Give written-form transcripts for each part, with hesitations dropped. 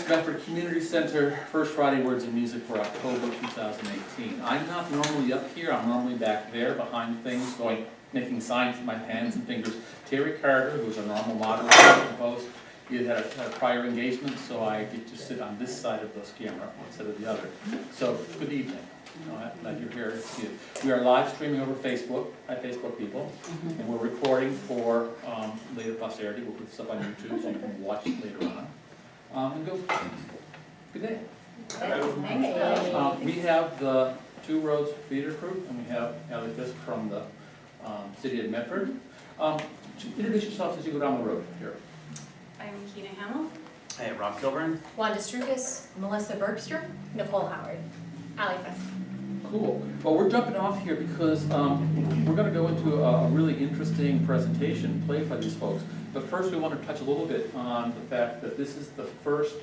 Medford Community Center, First Friday Words and Music for October 2018. I'm not normally up here, I'm normally back there behind things, making signs with my hands and fingers. Terry Carter, who's a normal moderator of the post, he had a prior engagement, so I get to sit on this side of this camera instead of the other. So, good evening. Glad you're here to see it. We are live streaming over Facebook, hi Facebook people, and we're recording for later posterity. We'll put this up on YouTube so you can watch it later on. And go. Good day. We have the Two Roads Theater Group, and we have Allie Fisk from the City of Medford. Introduce yourself as you go down the road here. I'm Keena Hamill. Hey, Rob Kilburn. Wanda Strukas, Melissa Bergstrom, Nicole Howard, Allie Fisk. Cool. Well, we're jumping off here because we're going to go into a really interesting presentation played by these folks. But first we want to touch a little bit on the fact that this is the first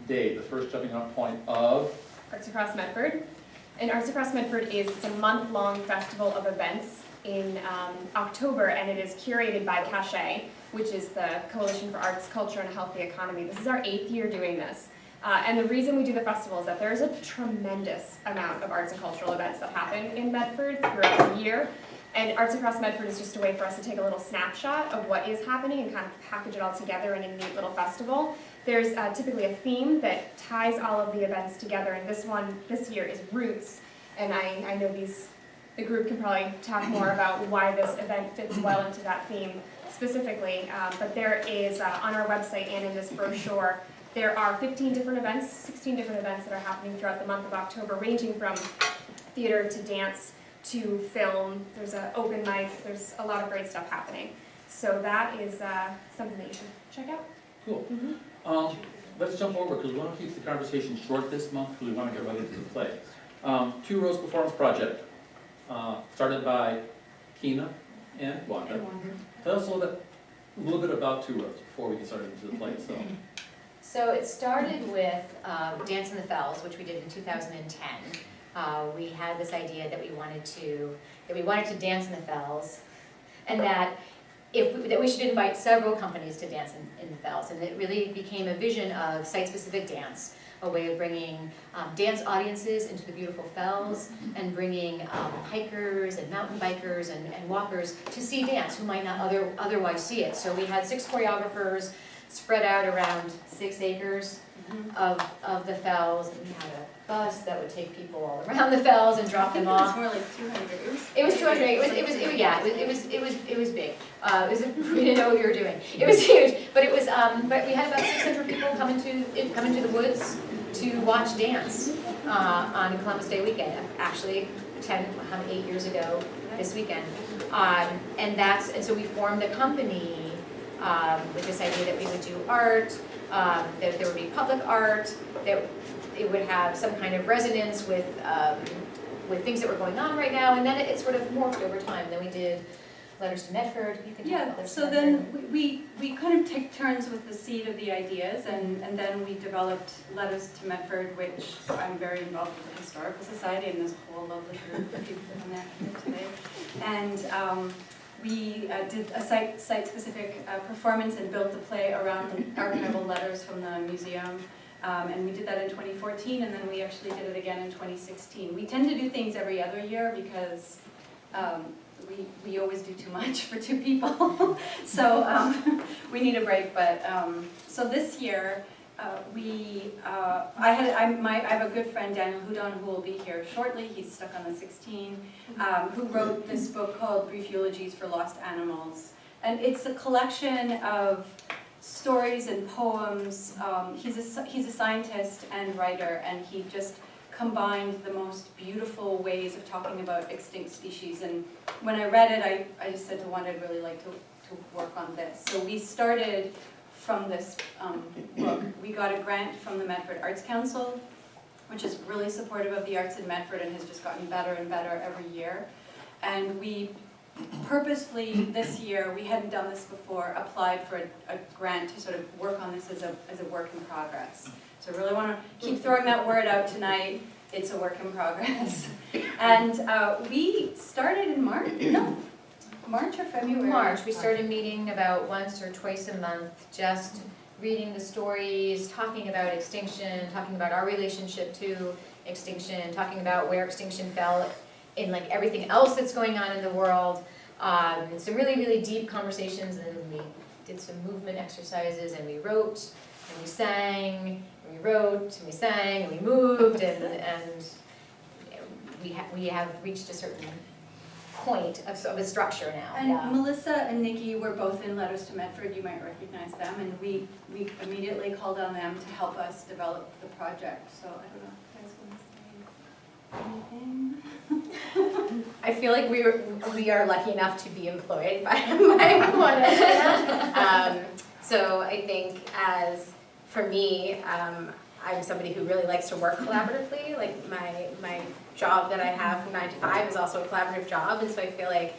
day, the first jumping off point of Arts Across Medford. And Arts Across Medford it's a month-long festival of events in October, and it is curated by Cachet, which is the Coalition for Arts, Culture, and a Healthy Economy. This is our 8th year doing this. And the reason we do the festival is that there's a tremendous amount of arts and cultural events that happen in Medford throughout the year. And Arts Across Medford is just a way for us to take a little snapshot of what is happening and kind of package it all together in a neat little festival. There's typically a theme that ties all of the events together, and this year is Roots. And I know the group can probably talk more about why this event fits well into that theme specifically, but there is, on our website and in this brochure, there are 15 different events, 16 different events that are happening throughout the month of October, ranging from theater to dance to film. There's an open mic, there's a lot of great stuff happening. So that is something that you should check out. Cool. Let's jump over because we want to keep the conversation short this month because we want to get right into the play. Two Roads Performance Project, started by Keena and Wanda. Tell us a little bit about Two Roads before we get started into the play. So it started with Dance in the Fells, which we did in 2010. We had this idea that we wanted to dance in the Fells, and that we should invite several companies to dance in the Fells, and it really became a vision of site-specific dance, a way of bringing dance audiences into the beautiful Fells and bringing hikers and mountain bikers and walkers to see dance who might not otherwise see it. So we had 6 choreographers spread out around 6 acres of the Fells, and we had a bus that would take people all around the Fells and drop them off. It was more like 200. It was 200. It was big. We didn't know what we were doing. It was huge, but it was. But we had about 600 people come into the woods to watch dance on Columbus Day weekend. Actually, 8 years ago this weekend, and so we formed a company with this idea that we would do art, that there would be public art, that it would have some kind of resonance with things that were going on right now, and then it sort of morphed over time. Then we did Letters to Medford. You can talk about Letters to Medford. Then we kind of take turns with the seed of the ideas, and then we developed Letters to Medford, which I'm very involved with the Historical Society, and there's a whole lovely group of people on that here today. And we did a site-specific performance and built the play around the archival letters from the museum. And we did that in 2014, and then we actually did it again in 2016. We tend to do things every other year because we always do too much for 2 people. So we need a break. But so this year, I have a good friend, Daniel Houdon, who will be here shortly. He's stuck on the 16, who wrote this book called Brief Eulogies for Lost Animals. And it's a collection of stories and poems. He's a scientist and writer, and he just combined the most beautiful ways of talking about extinct species. And when I read it, I just said to Wanda, I'd really like to work on this. So we started from this book. We got a grant from the Medford Arts Council, which is really supportive of the arts in Medford and has just gotten better and better every year. And we purposefully this year, we hadn't done this before, applied for a grant to sort of work on this as a work in progress. So I really want to keep throwing that word out tonight. It's a work in progress. And we started in March or February? March. We started meeting about once or twice a month, just reading the stories, talking about extinction, talking about our relationship to extinction, talking about where extinction fell in like everything else that's going on in the world. Some really, really deep conversations, and then we did some movement exercises, and we wrote, and we sang, and we wrote, and we sang, and we moved, and we have reached a certain point of a structure now. And Melissa and Nikki were both in Letters to Medford, you might recognize them, and we immediately called on them to help us develop the project, so I don't know if you guys want to say anything? I feel like we are lucky enough to be employed by one. So I think for me, I'm somebody who really likes to work collaboratively. Like my job that I have from 9 to 5 is also a collaborative job, and so I feel like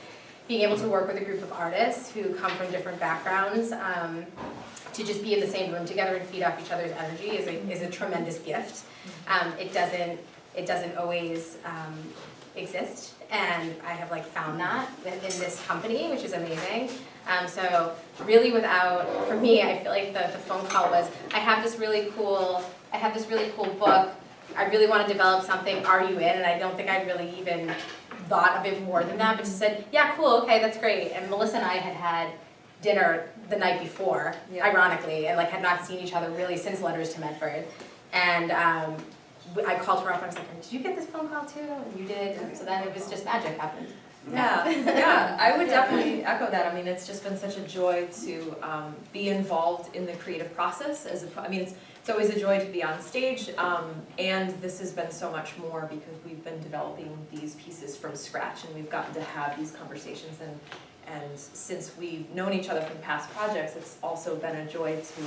being able to work with a group of artists who come from different backgrounds, to just be in the same room together and feed off each other's energy is a tremendous gift. It doesn't always exist, and I have like found that in this company, which is amazing. So really for me, I feel like the phone call was, I have this really cool book, I really want to develop something, are you in? And I don't think I really even thought of it more than that, but she said, yeah, cool, okay, that's great. And Melissa and I had dinner the night before, ironically, and like had not seen each other really since Letters to Medford. And I called her up and I was like, did you get this phone call too? And you did, and so then it was just magic happened. Yeah, I would definitely echo that. I mean, it's just been such a joy to be involved in the creative process. It's always a joy to be on stage, and this has been so much more because we've been developing these pieces from scratch, and we've gotten to have these conversations. And since we've known each other from past projects, it's also been a joy to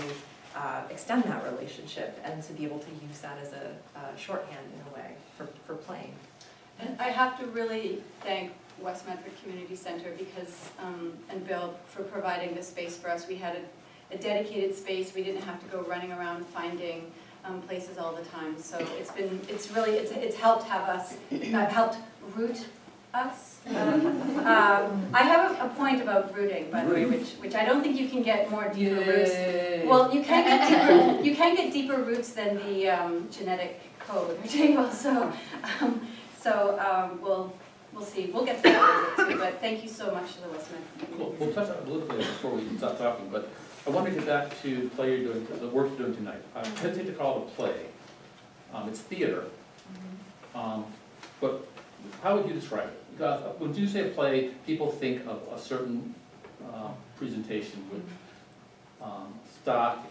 extend that relationship and to be able to use that as a shorthand in a way for playing. And I have to really thank West Medford Community Center because, and Bill, for providing this space for us. We had a dedicated space. We didn't have to go running around finding places all the time. So it's helped have us, helped root us. I have a point about rooting, by the way, which I don't think you can get more deeper roots. Well, you can get deeper roots than the genetic code, table. So we'll see. We'll get to that later too. But thank you so much to the West Medford. Cool. We'll touch on it a little bit before we stop talking, but I want to get back to the play you're doing, the work you're doing tonight. I hesitate to call it a play. It's theater. But how would you describe it? Because when you say a play, people think of a certain presentation with stock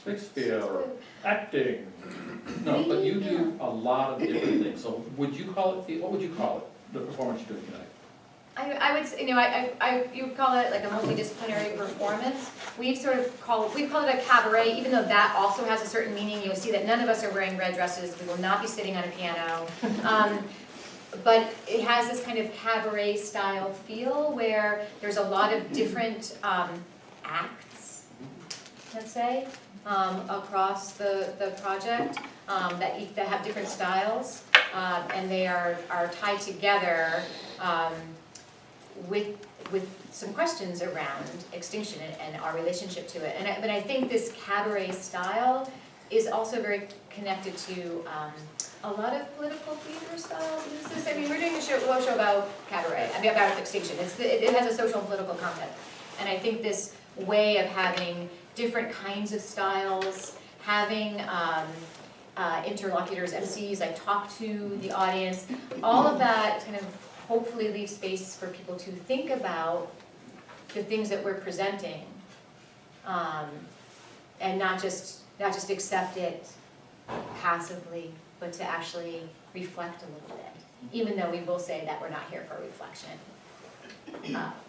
Shakespeare or acting. No, but you do a lot of different things. So would you call it, what would you call it, the performance you're doing tonight? I would say, you would call it like a multidisciplinary performance. We've called it a cabaret, even though that also has a certain meaning. You'll see that none of us are wearing red dresses. We will not be sitting on a piano. But it has this kind of cabaret style feel where there's a lot of different acts, let's say, across the project that have different styles, and they are tied together with some questions around extinction and our relationship to it. But I think this cabaret style is also very connected to a lot of political theater styles. We're doing a show about cabaret, about extinction. It has a social and political content. And I think this way of having different kinds of styles, having interlocutors, MCs, like talk to the audience, all of that kind of hopefully leaves space for people to think about the things that we're presenting, and not just accept it passively, but to actually reflect a little bit, even though we will say that we're not here for reflection,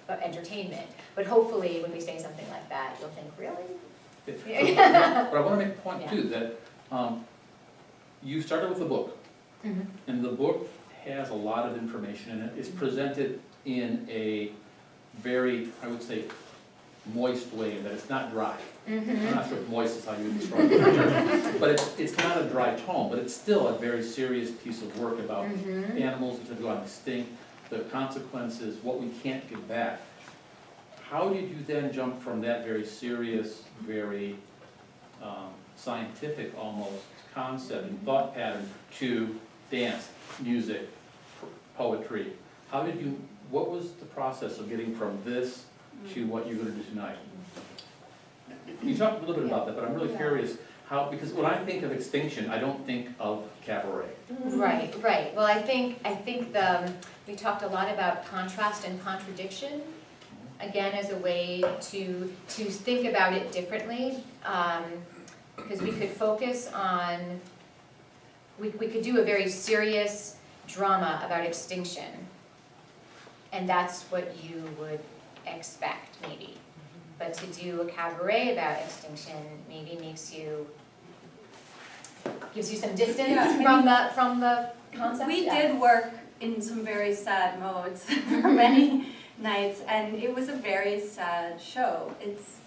but entertainment. But hopefully when we say something like that, you'll think, really? But I want to make a point too, that you started with a book, and the book has a lot of information in it. It's presented in a very, I would say, moist way, in that it's not dry. I'm not sure if moist is how you describe it, but it's not a dry tone, but it's still a very serious piece of work about animals that have gone extinct, the consequences, what we can't give back. how did you then jump from that very serious, very scientific almost concept and thought pattern to dance, music, poetry? How did you, what was the process of getting from this to what you're gonna do tonight? You talked a little bit about that, but I'm really curious how, because when I think of extinction, I don't think of cabaret. Right, right. Well, I think we talked a lot about contrast and contradiction, again, as a way to think about it differently. Because we could focus on, we could do a very serious drama about extinction. And that's what you would expect, maybe. But to do a cabaret about extinction maybe gives you some distance from the concept. We did work in some very sad modes for many nights, and it was a very sad show.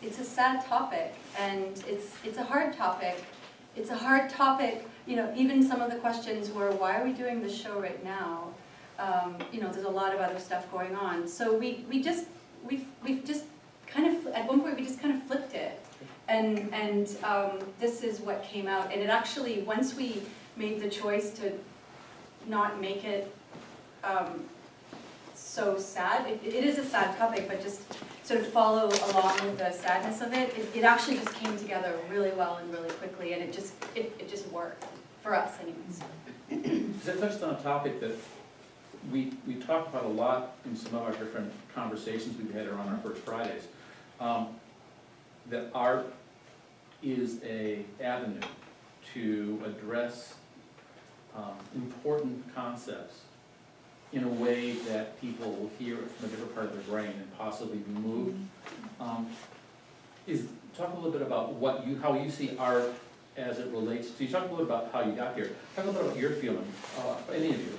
It's a sad topic, and it's a hard topic. It's a hard topic, you know, even some of the questions were, why are we doing this show right now? You know, there's a lot of other stuff going on. So we've just kind of, at one point we just kind of flipped it. And this is what came out. And it actually, once we made the choice to not make it so sad, it is a sad topic, but just sort of follow along with the sadness of it, it actually just came together really well and really quickly, and it just worked, for us anyways. Because it touched on a topic that we talked about a lot in some of our different conversations we've had around our First Fridays, that art is an avenue to address important concepts in a way that people will hear it from a different part of their brain and possibly be moved. Talk a little bit about how you see art as it relates to, you talked a little bit about how you got here. Talk a little bit about your feeling, any of you,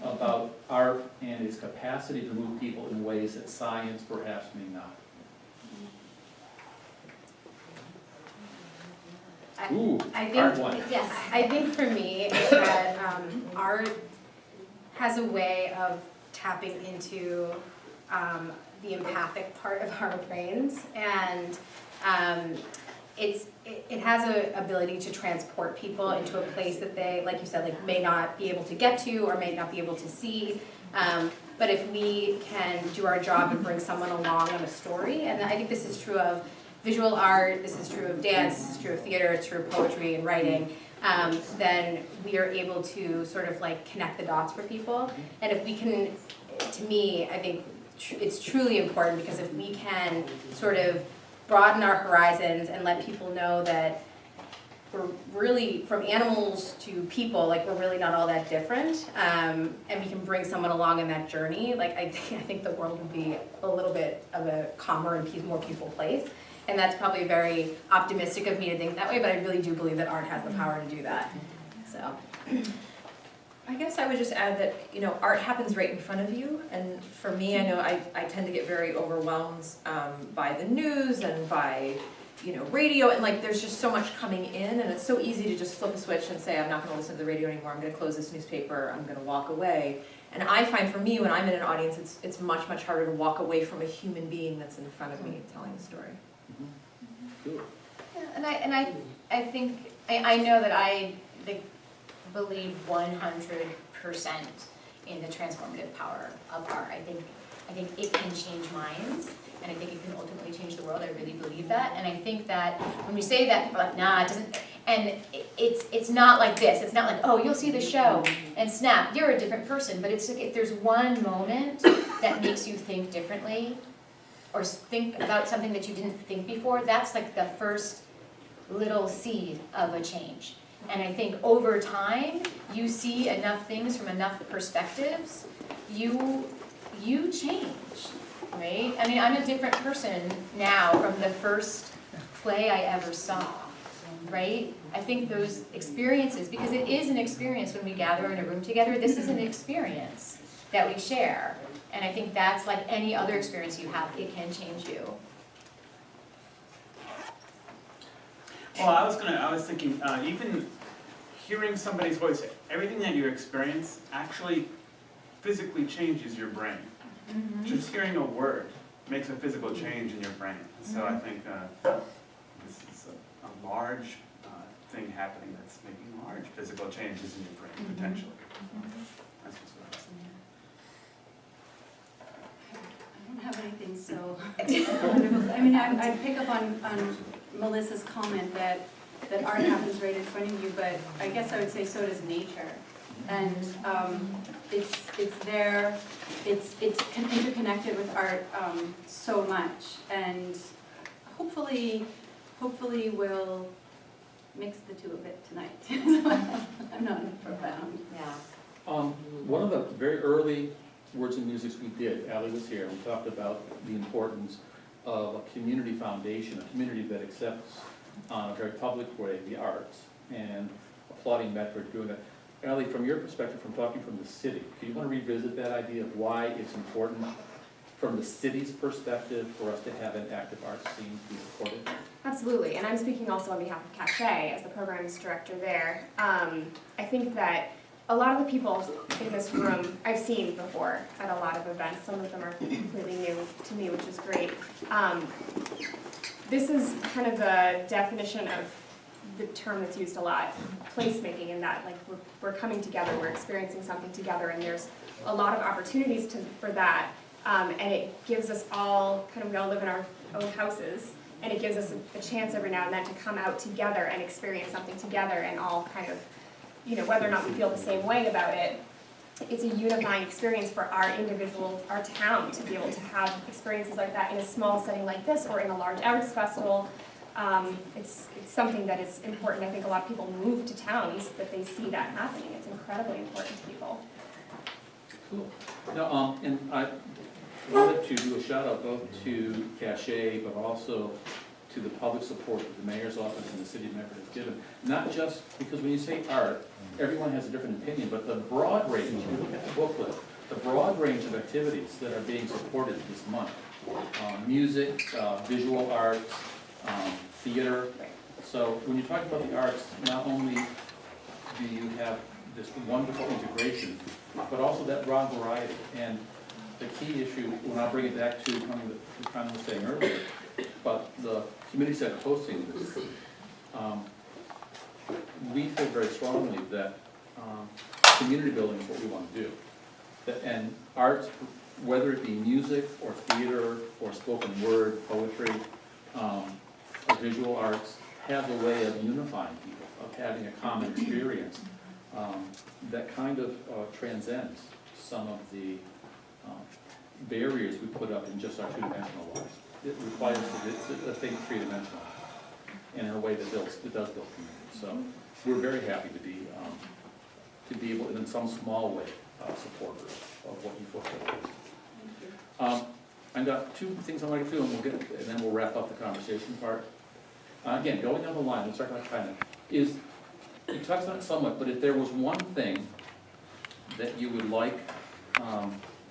about art and its capacity to move people in ways that science perhaps may not. I think, Art one. yes, I think for me, it's that art has a way of tapping into the empathic part of our brains, and it has an ability to transport people into a place that they, like you said, like may not be able to get to or may not be able to see. But if we can do our job and bring someone along on a story, and I think this is true of visual art, this is true of dance, this is true of theater, it's true of poetry and writing, then we are able to sort of like connect the dots for people. And if we can, to me, I think it's truly important, because if we can sort of broaden our horizons and let people know that we're really, from animals to people, like we're really not all that different, and we can bring someone along in that journey, like I think the world would be a little bit of a calmer and more peaceful place. And that's probably very optimistic of me to think that way, but I really do believe that art has the power to do that, so. I guess I would just add that, you know, art happens right in front of you, and for me, I know I tend to get very overwhelmed by the news and by, you know, radio, and like there's just so much coming in, and it's so easy to just flip a switch and say, I'm not gonna listen to the radio anymore, I'm gonna close this newspaper, I'm gonna walk away. And I find for me, when I'm in an audience, it's much, much harder to walk away from a human being that's in front of me telling a story. Cool. Yeah, and I think, I know that I believe 100% in the transformative power of art. I think it can change minds, and I think it can ultimately change the world. I really believe that, and I think that when we say that, people are like, nah, it doesn't, and it's not like this. It's not like, oh, you'll see the show and snap, you're a different person. But it's like, if there's one moment that makes you think differently, or think about something that you didn't think before, that's like the first little seed of a change. And I think over time, you see enough things from enough perspectives, you change, right? I mean, I'm a different person now from the first play I ever saw, right? I think those experiences, because it is an experience when we gather in a room together, this is an experience that we share. And I think that's like any other experience you have, it can change you. Well, I was thinking, even hearing somebody's voice, everything that you experience actually physically changes your brain. Mm-hmm. Just hearing a word makes a physical change in your brain. So I think this is a large thing happening that's making large physical changes in your brain, potentially. That's just what I was thinking. I don't have anything so wonderful. I mean, I pick up on Melissa's comment that art happens right in front of you, but I guess I would say so does nature. And it's there, it's interconnected with art so much, and hopefully we'll mix the two a bit tonight. I'm not profound. Yeah. One of the very early Words and Musics we did, Ally was here, and we talked about the importance of a community foundation, a community that accepts on a very public way the arts, and applauding Medford doing that. Ally, from your perspective, from talking from the city, do you want to revisit that idea of why it's important from the city's perspective for us to have an active arts scene be supported? Absolutely, and I'm speaking also on behalf of Cachet as the programs director there. I think that a lot of the people in this room I've seen before at a lot of events. Some of them are completely new to me, which is great. This is kind of the definition of the term that's used a lot, placemaking, in that like we're coming together, we're experiencing something together, and there's a lot of opportunities for that. And it gives us all, we all live in our own houses, and it gives us a chance every now and then to come out together and experience something together, and all kind of, whether or not we feel the same way about it, it's a unifying experience for our town to be able to have experiences like that in a small setting like this, or in a large arts festival. It's something that is important. I think a lot of people move to towns that they see that happening. It's incredibly important to people. Cool. Now, and I wanted to do a shout out both to Cachet, but also to the public support that the mayor's office and the city of Medford has given. Not just because when you say art, everyone has a different opinion, but the broad range, if you look at the booklet, the broad range of activities that are being supported this month. Music, visual arts, theater. So when you talk about the arts, not only do you have this wonderful integration, but also that broad variety. And the key issue, when I bring it back to something that Connie was saying earlier, but the committee said hosting this, we feel very strongly that community building is what we want to do. And arts, whether it be music or theater or spoken word, poetry, or visual arts, have a way of unifying people, of having a common experience that kind of transcends some of the barriers we put up in just our two-dimensional lives. It requires to think three-dimensional, and in a way that does build community. So we're very happy to be able, in some small way, supporters of what you fulfill. I've got two things I want to do, and then we'll wrap up the conversation part. Again, going down the line, we'll start with China. You touched on it somewhat, but if there was one thing that you would like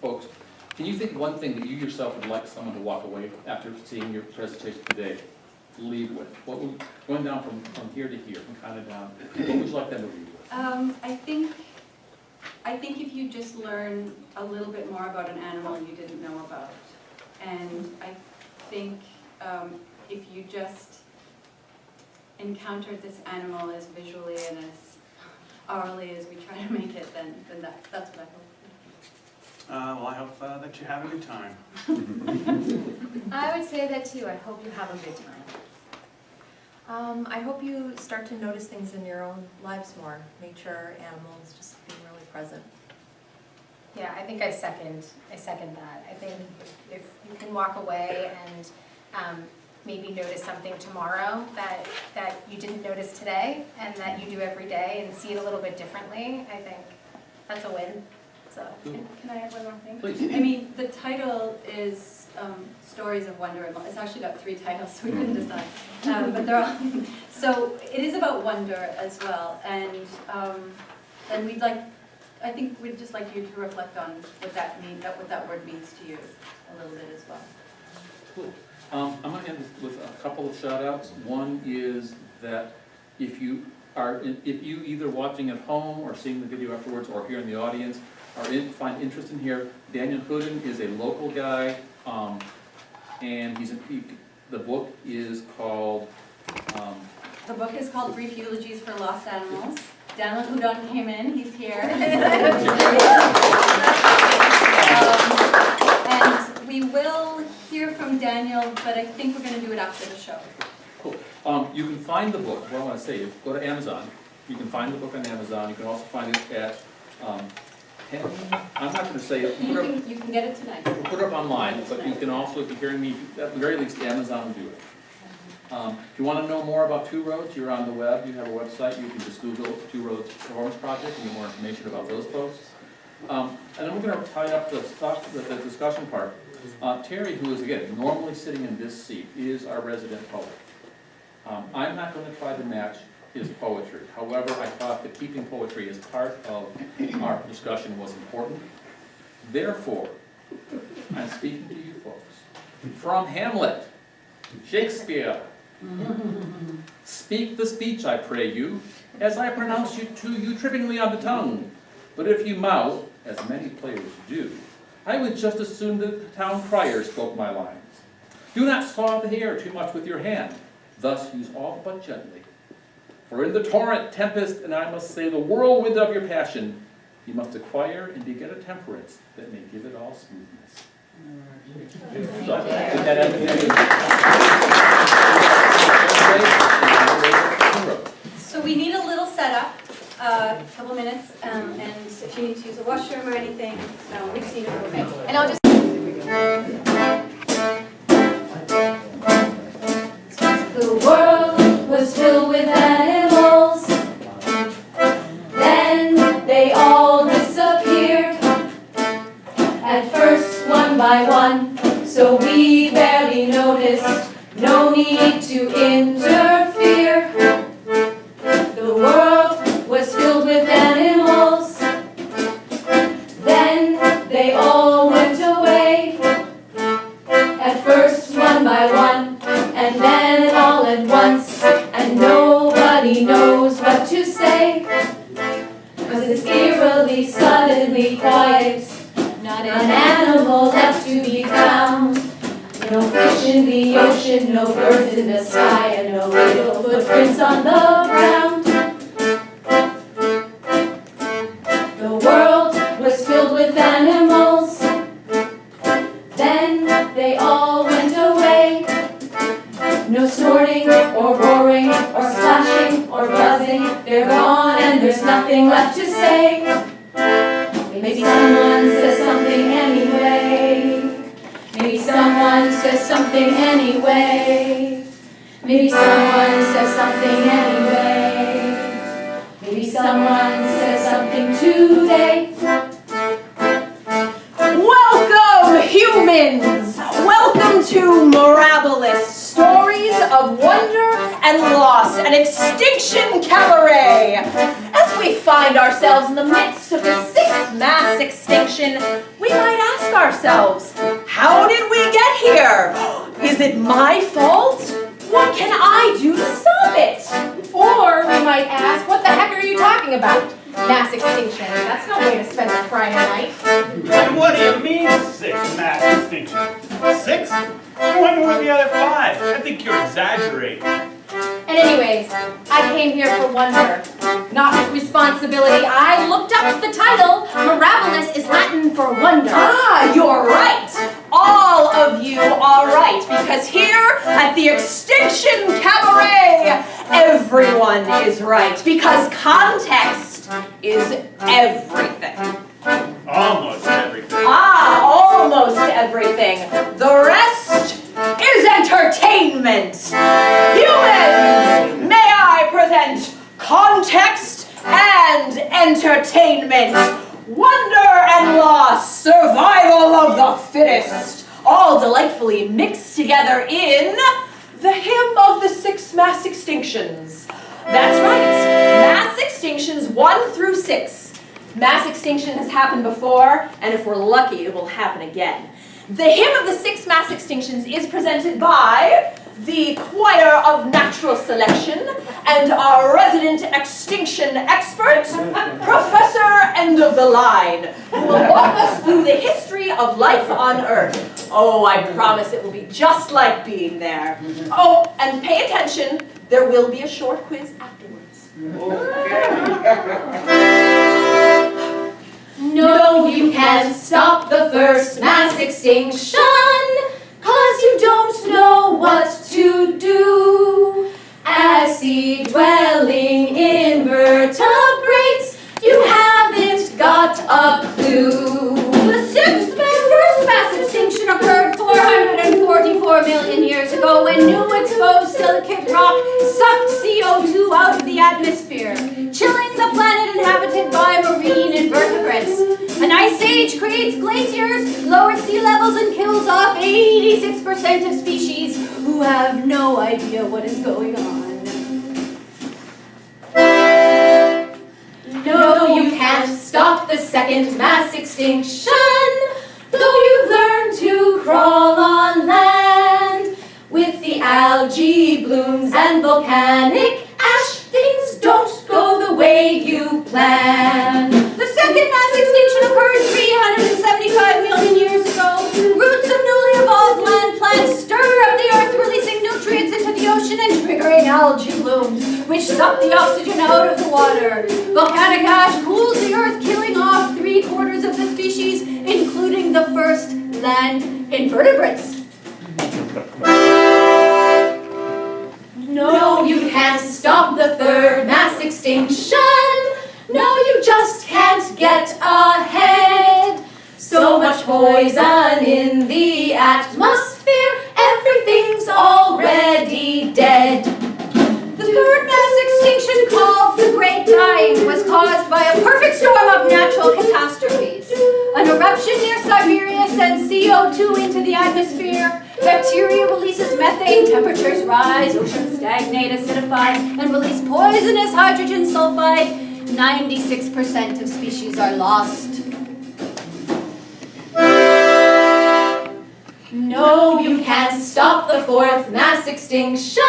folks, can you think of one thing that you yourself would like someone to walk away after seeing your presentation today, leave with? What would, going down from here to here, from kind of down, what would you like them to leave with? I think if you just learn a little bit more about an animal you didn't know about, and I think if you just encountered this animal as visually and as orally as we try to make it, then that's what I hope. Well, I hope that you have a good time. I would say that too. I hope you have a good time. I hope you start to notice things in your own lives more. Nature, animals, just being really present. Yeah, I think I second that. I think if you can walk away and maybe notice something tomorrow that you didn't notice today, and that you do every day, and see it a little bit differently, I think that's a win. So, Can I add one more thing? Please. I mean, the title is Stories of Wonder. It's actually got 3 titles, so we couldn't decide. But they're all, so it is about wonder as well. And I think we'd just like you to reflect on what that word means to you a little bit as well. Cool. I'm going to end with a couple of shout outs. One is that if you either watching at home or seeing the video afterwards or here in the audience find interest in here, Daniel Hoodin is a local guy. and the book is called, The book is called Brief Eulogies for Lost Animals. Daniel Udon came in, he's here. And we will hear from Daniel, but I think we're going to do it after the show. cool. You can find the book, what I want to say, is go to Amazon. You can find the book on Amazon. You can also find it at, I'm not going to say it. You can get it tonight. We'll put it up online, but you can also, if you're hearing me, at the very least, Amazon will do it. If you want to know more about Two Roads, you're on the web, you have a website, you can just Google Two Roads Performance Project and get more information about those folks. And then we're going to tie up the discussion part. Terry, who is, again, normally sitting in this seat, is our resident poet. I'm not going to try to match his poetry. However, I thought that keeping poetry as part of our discussion was important. Therefore, I'm speaking to you folks. From Hamlet, Shakespeare. Speak the speech, I pray you, as I pronounce you to you trippingly on the tongue. But if you mouth, as many players do, I would just as soon that the town crier spoke my lines. Do not saw the hair too much with your hand, thus use all but gently. For in the torrent, tempest, and I must say the whirlwind of your passion, you must acquire and beget a temperance that may give it all smoothness. So, with that So we need a little setup, a couple minutes, and if you need to use a washroom or anything, we just need a little bit. And I'll just. The world was filled with animals, then they all disappeared, at first one by one, so we barely noticed, no need to interfere. The world was filled with animals, then they all went away, at first one by one, and then all at once, and nobody knows what to say, 'cause it's eerily, suddenly quiet, not an animal left to be found. No fish in the ocean, no birds in the sky, and no little footprints on the ground. The world was filled with animals, then they all went away. No snorting, or roaring, or splashing, or buzzing, they're gone and there's nothing left to say. Maybe someone says something anyway. Maybe someone says something anyway. Maybe someone says something anyway. Maybe someone says something today. Welcome, humans! Welcome to Mirabilis, stories of wonder and loss, an extinction cabaret. As we find ourselves in the midst of the sixth mass extinction, we might ask ourselves, how did we get here? Is it my fault? What can I do to stop it? Or we might ask, what the heck are you talking about? Mass extinction. That's no way to spend a Friday night. And what do you mean, 6 mass extinction? 6? When were the other 5? I think you're exaggerating. And anyways, I came here for wonder, not with responsibility. I looked up the title. Mirabilis is Latin for wonder. Ah, you're right. All of you are right, because here at the Extinction Cabaret, everyone is right, because context is everything. Almost everything. Ah, almost everything. The rest is entertainment. Humans, may I present context and entertainment. Wonder and loss, survival of the fittest, all delightfully mixed together in the hymn of the 6 mass extinctions. That's right, mass extinctions 1 through 6. Mass extinction has happened before, and if we're lucky, it will happen again. The hymn of the 6 mass extinctions is presented by the choir of natural selection, and our resident extinction expert, Professor End of the Line, who will walk us through the history of life on Earth. Oh, I promise it will be just like being there. Oh, and pay attention, there will be a short quiz afterwards. No, you can't stop the first mass extinction, 'cause you don't know what to do. As sea-dwelling invertebrates, you haven't got a clue. The first mass extinction occurred 444 million years ago when new exposed silicate rock sucked CO2 out of the atmosphere, chilling the planet inhabited by marine invertebrates. An ice age creates glaciers, lowers sea levels, and kills off 86% of species who have no idea what is going on. No, you can't stop the second mass extinction, though you've learned to crawl on land. With the algae blooms and volcanic ash, things don't go the way you planned. The second mass extinction occurred 375 million years ago. Roots of newly evolved land plants stir up the earth, releasing nutrients into the ocean and triggering algae blooms, which suck the oxygen out of the water. Volcanic ash cools the earth, killing off 3/4 of the species, including the first land invertebrates. No, you can't stop the third mass extinction. No, you just can't get ahead. So much poison in the atmosphere, everything's already dead. The third mass extinction, called the Great Dying, was caused by a perfect storm of natural catastrophes. An eruption near Siberia sends CO2 into the atmosphere. Bacteria releases methane, temperatures rise, oceans stagnate, acidify, and release poisonous hydrogen sulfide. 96% of species are lost. No, you can't stop the fourth mass extinction,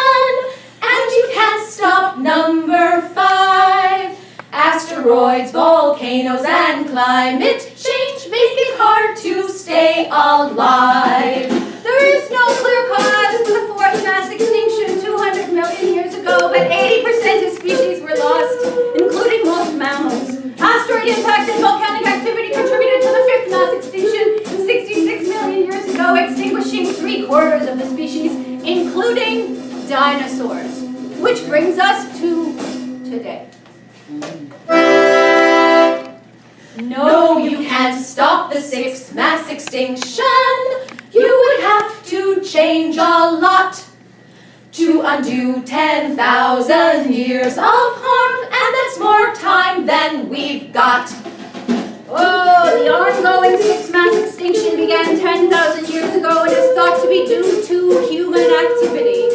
and you can't stop number 5. Asteroids, volcanoes, and climate change make it hard to stay alive. There is no clear cause for the fourth mass extinction 200 million years ago, but 80% of species were lost, including most mammals. Asteroid impact and volcanic activity contributed to the fifth mass extinction 66 million years ago, extinguishing 3/4 of the species, including dinosaurs. Which brings us to today. No, you can't stop the sixth mass extinction. You would have to change a lot to undo 10,000 years of harm, and that's more time than we've got. Oh, the ongoing sixth mass extinction began 10,000 years ago and is thought to be due to human activity.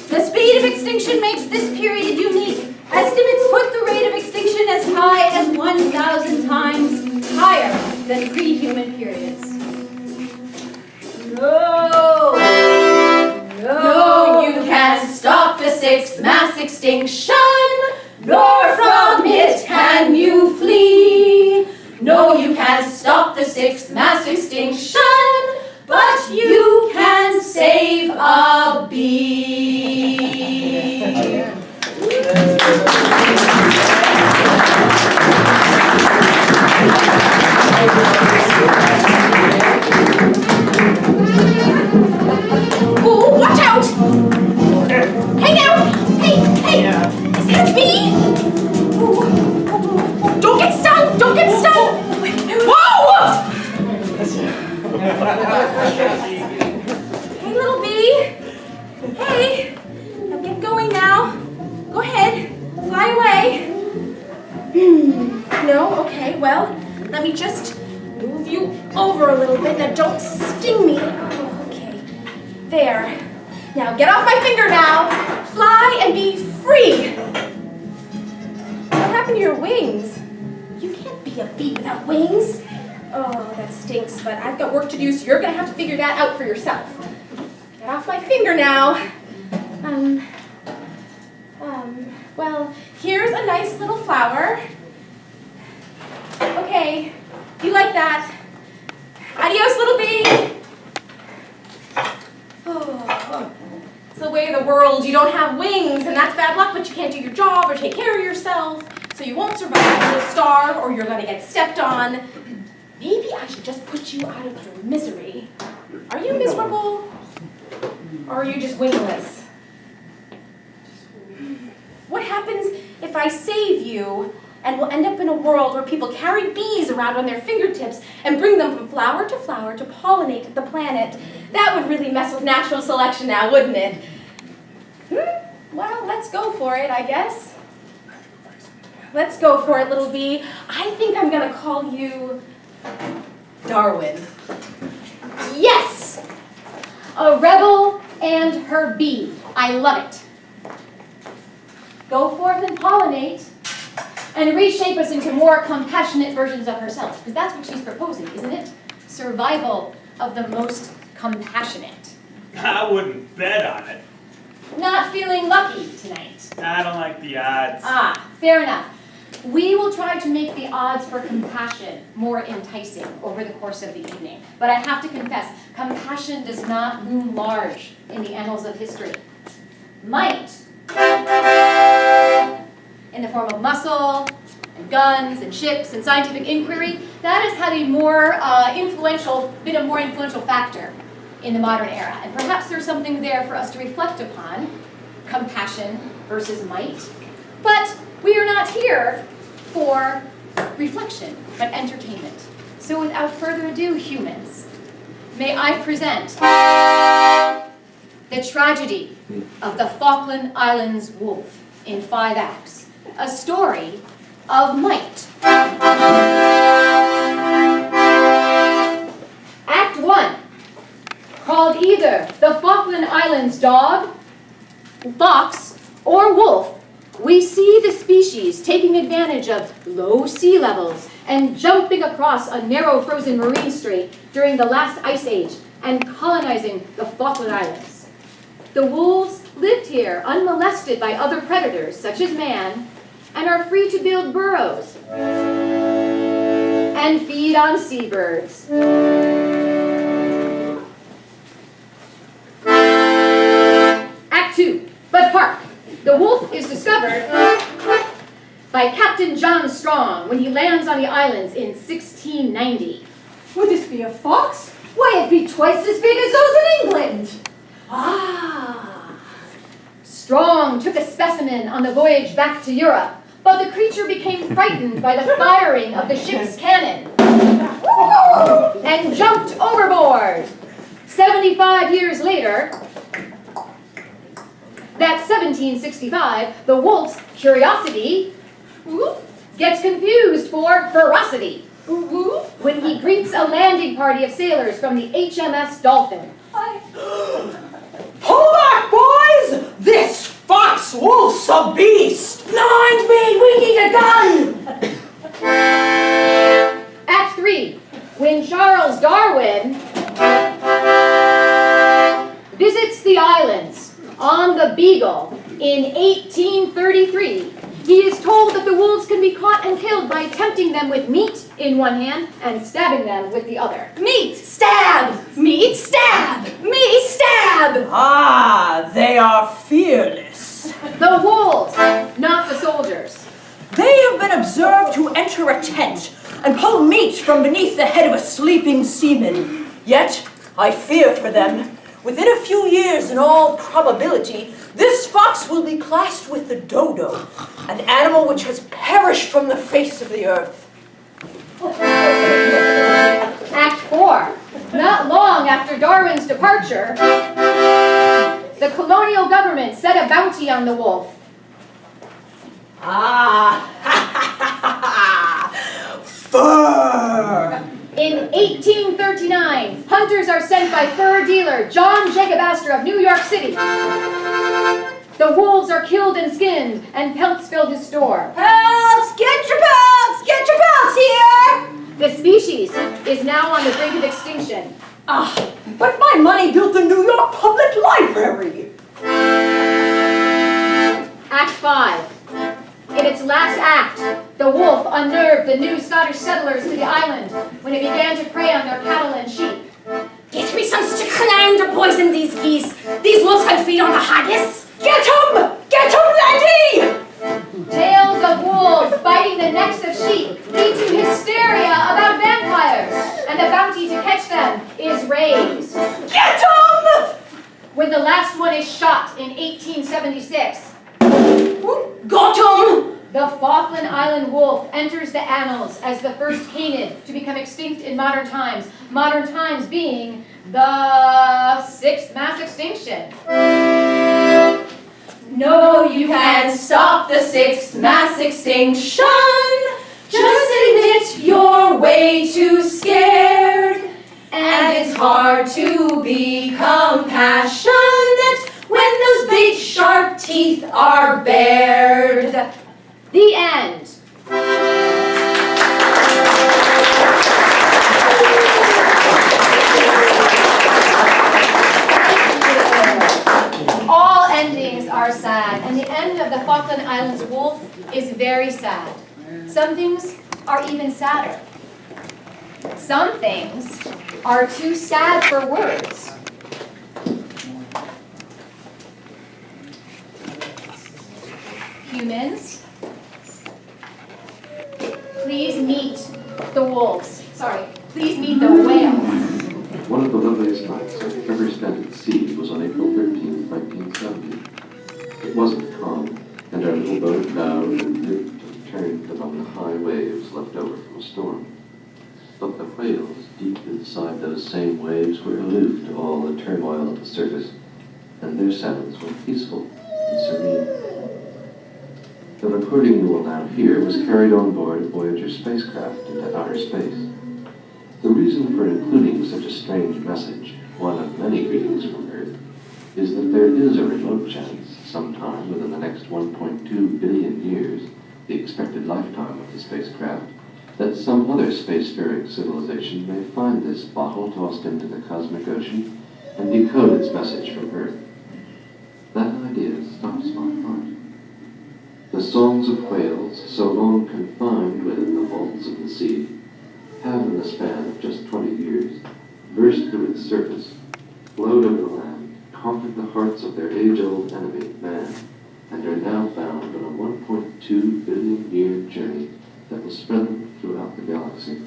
The speed of extinction makes this period unique. Estimates put the rate of extinction as high as 1,000 times higher than pre-human periods. No, you can't stop the sixth mass extinction, nor from it can you flee. No, you can't stop the sixth mass extinction, but you can save a bee. Oh, watch out! Hey now! Hey! Is that a bee? Don't get stung! Don't get stung! Whoa! Hey, little bee. Hey. Now get going now. Go ahead. Fly away. No? Okay, well, let me just move you over a little bit. Now don't sting me. Oh, okay. There. Now get off my finger now. Fly and be free. What happened to your wings? You can't be a bee without wings. Oh, that stinks, but I've got work to do, so you're gonna have to figure that out for yourself. Get off my finger now. Well, here's a nice little flower. Okay, you like that? Adios, little bee. Oh, it's the way of the world. You don't have wings, and that's bad luck, but you can't do your job or take care of yourself, so you won't survive. You'll starve, or you're gonna get stepped on. Maybe I should just put you out of your misery. Are you miserable? Or are you just wingless? What happens if I save you and we'll end up in a world where people carry bees around on their fingertips and bring them from flower to pollinate the planet? That would really mess with natural selection now, wouldn't it? Well, let's go for it, I guess. Let's go for it, little bee. I think I'm gonna call you Darwin. Yes! A rebel and her bee. I love it. Go forth and pollinate and reshape us into more compassionate versions of herself. Because that's what she's proposing, isn't it? Survival of the most compassionate. I wouldn't bet on it. Not feeling lucky tonight. I don't like the odds. Ah, fair enough. We will try to make the odds for compassion more enticing over the course of the evening. But I have to confess, compassion does not loom large in the annals of history. Might, in the form of muscle, and guns, and ships, and scientific inquiry, that has had a more been a more influential factor in the modern era. And perhaps there's something there for us to reflect upon, compassion versus might. But we are not here for reflection, but entertainment. So without further ado, humans, may I present the tragedy of the Falkland Islands wolf in 5 acts, a story of might. Act 1, called either the Falkland Islands dog, fox, or wolf, we see the species taking advantage of low sea levels and jumping across a narrow frozen marine strait during the last ice age and colonizing the Falkland Islands. The wolves lived here unmolested by other predators, such as man, and are free to build burrows and feed on seabirds. Act 2, but hark! The wolf is discovered by Captain John Strong when he lands on the islands in 1690. Would this be a fox? Why, it'd be twice as big as those in England. Ah! Strong took a specimen on the voyage back to Europe, but the creature became frightened by the firing of the ship's cannon and jumped overboard. 75 years later, that's 1765, the wolf's curiosity gets confused for ferocity when he greets a landing party of sailors from the HMS Dolphin. Pull back, boys! This fox wolf's a beast! Blind me, we need a gun! Act 3, when Charles Darwin visits the islands on the Beagle in 1833, he is told that the wolves can be caught and killed by tempting them with meat in one hand and stabbing them with the other. Meat, stab! Meat, stab! Meat, stab! Ah, they are fearless. The wolves, not the soldiers. They have been observed to enter a tent and pull meat from beneath the head of a sleeping seaman. Yet, I fear for them. Within a few years, in all probability, this fox will be classed with the dodo, an animal which has perished from the face of the earth. Act 4. Not long after Darwin's departure, the colonial government set a bounty on the wolf. Ah, fur! In 1839, hunters are sent by fur dealer John Jacob Astor of New York City. The wolves are killed and skinned, and pelts fill his store. Pelts! Get your pelts! Get your pelts here! The species is now on the brink of extinction. Ah, but my money built the New York Public Library. last act, the wolf unnerved the new Scottish settlers to the island when it began to prey on their cattle and sheep. Get me some strychnine to poison these geese. These wolves can feed on the haggis. Get 'em! Get 'em, laddie! Tales of wolves biting the necks of sheep lead to hysteria about vampires, and the bounty to catch them is raised. Get 'em! When the last one is shot in 1876, Got 'em! the Falkland Island wolf enters the annals as the first canid to become extinct in modern times being the 6th mass extinction. No, you can't stop the 6th mass extinction. Just admit you're way too scared. And it's hard to be compassionate when those big sharp teeth are bared. The end. All endings are sad, and the end of the Falkland Islands wolf is very sad. Some things are even sadder. Some things are too sad for words. Humans, please meet the wolves. Sorry, please meet the whales. One of the loveliest nights I've ever spent at sea was on April 13th, 1970. It wasn't calm, and our little boat bowed and dipped and turned among the high waves left over from a storm. But the whales, deep inside those same waves, were aloof to all the turmoil of the surface, and their sounds were peaceful and serene. The recording you will now hear was carried on board a Voyager spacecraft into outer space. The reason for including such a strange message, one of many greetings from Earth, is that there is a remote chance, sometime within the next 1.2 billion years, the expected lifetime of the spacecraft, that some other spacefaring civilization may find this bottle tossed into the cosmic ocean and decode its message from Earth. That idea stops my heart. The songs of whales, so long confined within the vaults of the sea, have in the span of just 20 years burst through its surface, flowed over the land, conquered the hearts of their age-old enemy, man, and are now bound on a 1.2 billion year journey that will spread them throughout the galaxy.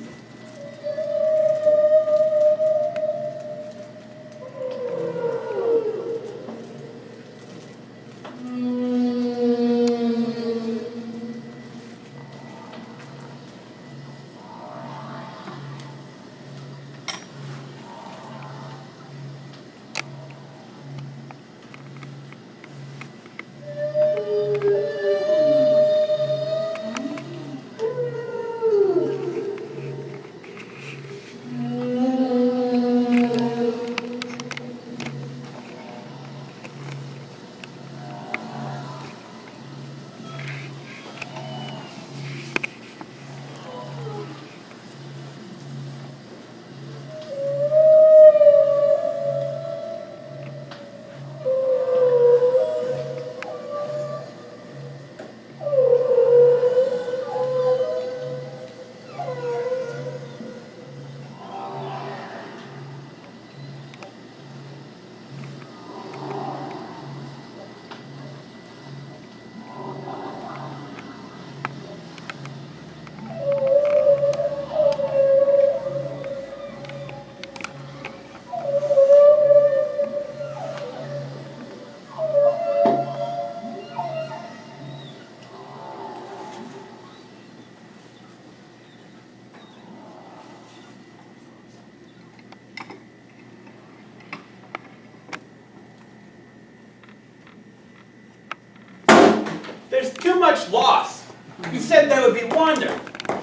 There's too much loss. You said there would be wonder.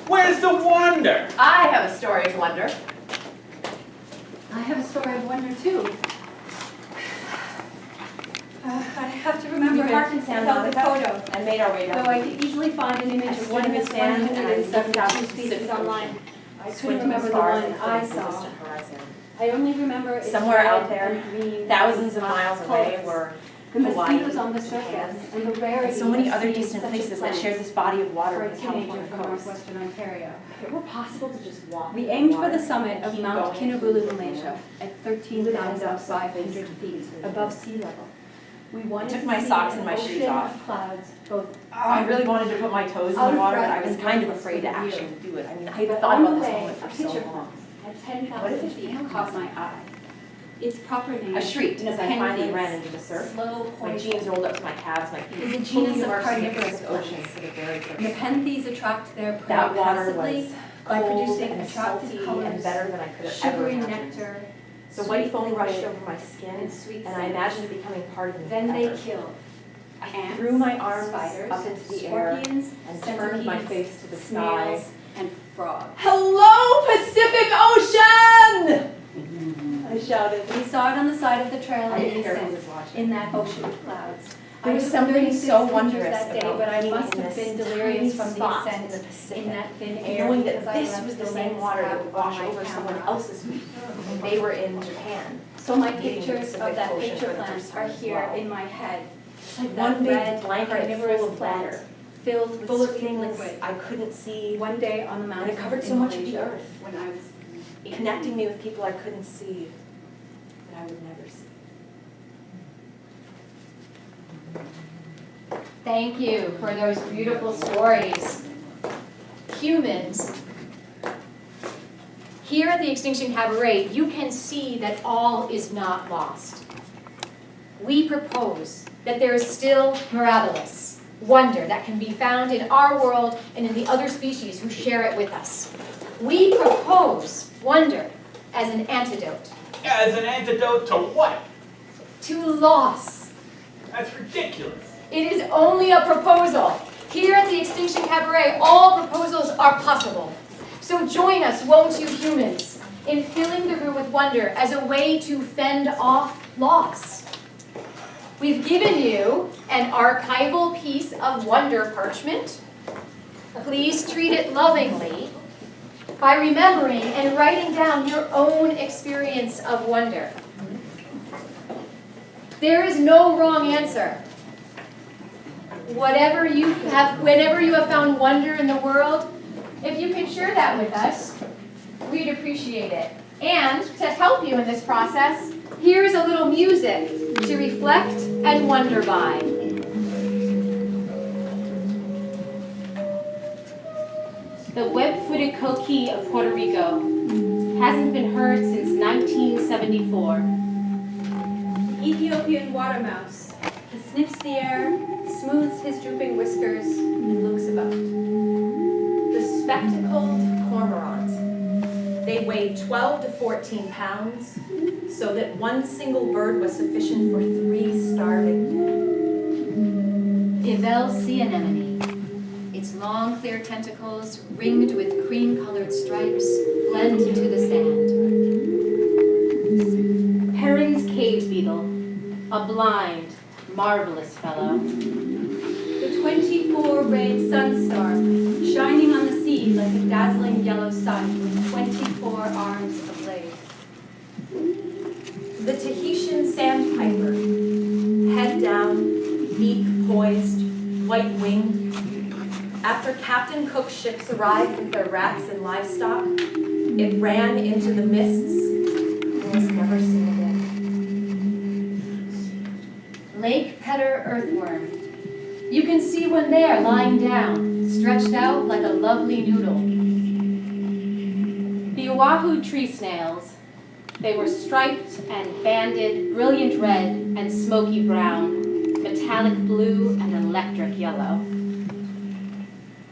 Where's the wonder? I have a story of wonder. I have a story of wonder too. I have to remember We it parked in San without the Monica photo. and made our way down. Though I could easily find an image of one of his 172 species online. I couldn't remember the one I saw. I only remember it's Somewhere out red there, and green. thousands of miles away, were the mosquitoes on the surface, and the rarity and so many of other seeing distant such a places that plant share this body of water for a with the teenager California from coast. northwestern Ontario. If it were possible to just walk We in the aimed for water the summit and of keep Mount going, Kinabulu, Malaysia, at we would end up 13,500 feet above sea level. We wanted took to my see socks an and my shoes ocean off. of clouds, both I really wanted to put my toes in Out the of water, but breath I was and kind of breathless afraid to for the view. actually do it. I mean, I But had thought on about the this way, moment a for so picture long. at What 10,000 if it feet failed? caught my eye. Its proper name I shrieked in as I finally appendix, ran into the surf. slow My poison, jeans rolled up to my calves, my feet is a fully genus of immersed in the carnivorous crisp ocean plants. for the very first time. Nepenthes attract their prey That water passively was by cold producing and attractive salty colors, and better than I could have ever sugary imagined. nectar, The white sweet foam rushed liquid, over my skin, and sweet and I scent. imagined it becoming part of me Then they forever. kill I ants, threw my arms spiders, up into the air scorpions, and turned my centipedes, face to the sky. snails, and frogs. Hello, Pacific Ocean! I shouted. We saw it on the side of the trail I in didn't care who Ascent, was watching. in that ocean of clouds. There was took something 36 so pictures wondrous that day, about but I being must in have this been delirious tiny from the spot ascent in the Pacific, in that thin air, knowing that because I this left was the the same lens water that cap would on wash my over someone camera. else's feet. They were in Japan. So my Meeting the pictures Pacific of that Ocean picture for the plant first are time as here well. in my head. It's like That one big red blanket carnivorous full of plant water, filled with full of sweet things liquid. I couldn't see, One day on the and mountain it covered so in much of the Malaysia, earth, when I was 18. connecting me with people I couldn't see, that I would never see. Thank you for those beautiful stories. Humans, here at the Extinction Cabaret, you can see that all is not lost. We propose that there is still Mirabilis, wonder that can be found in our world and in the other species who share it with us. We propose wonder as an antidote As an antidote to what? to loss. That's ridiculous. It is only a proposal. Here at the Extinction Cabaret, all proposals are possible. So join us, won't you, humans, in filling the room with wonder as a way to fend off loss. We've given you an archival piece of wonder parchment. Please treat it lovingly by remembering and writing down your own experience of wonder. There is no wrong answer. Whenever you have found wonder in the world, if you can share that with us, we'd appreciate it. And to help you in this process, here's a little music to reflect and wonder by. The web-footed coqui of Puerto Rico hasn't been heard since 1974. The Ethiopian water mouse. He sniffs the air, smooths his drooping whiskers, and looks about. The spectacled cormorant. They weighed 12 to 14 pounds, so that one single bird was sufficient for 3 starving men. Ivel sea anemone. Its long, clear tentacles, ringed with cream-colored stripes, blend into the sand. Heron's cave beetle, a blind, marvelous fellow. The 24-rayed sun star, shining on the sea like a dazzling yellow sun with 24 arms ablaze. The Tahitian sandpiper, head down, beak poised, white-winged. After Captain Cook's ships arrived with their rats and livestock, it ran into the mists and was never seen again. Lake Petter earthworm. You can see one there lying down, stretched out like a lovely noodle. The Oahu tree snails. They were striped and banded, brilliant red and smoky brown, metallic blue and electric yellow.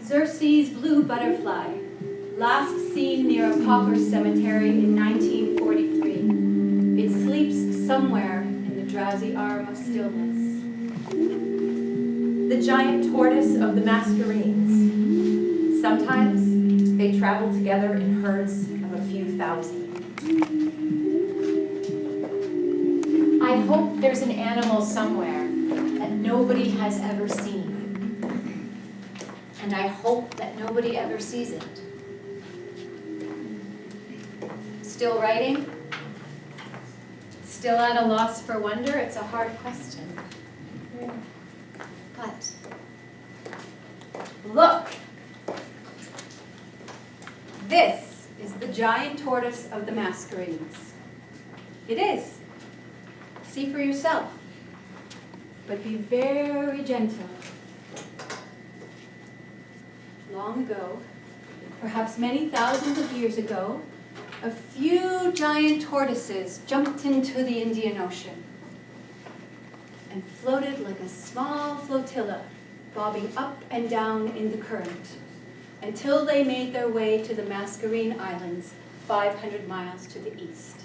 Xerces blue butterfly, last seen near a pauper cemetery in 1943. It sleeps somewhere in the drowsy arm of stillness. The giant tortoise of the mascarenes. Sometimes they travel together in herds of a few thousand. I hope there's an animal somewhere that nobody has ever seen. And I hope that nobody ever sees it. Still writing? Still at a loss for wonder? It's a hard question. This is the giant tortoise of the Mascarenes. It is. See for yourself. But be very gentle. Long ago, perhaps many thousands of years ago, a few giant tortoises jumped into the Indian Ocean and floated like a small flotilla, bobbing up and down in the current, until they made their way to the Mascarene Islands, 500 miles to the east.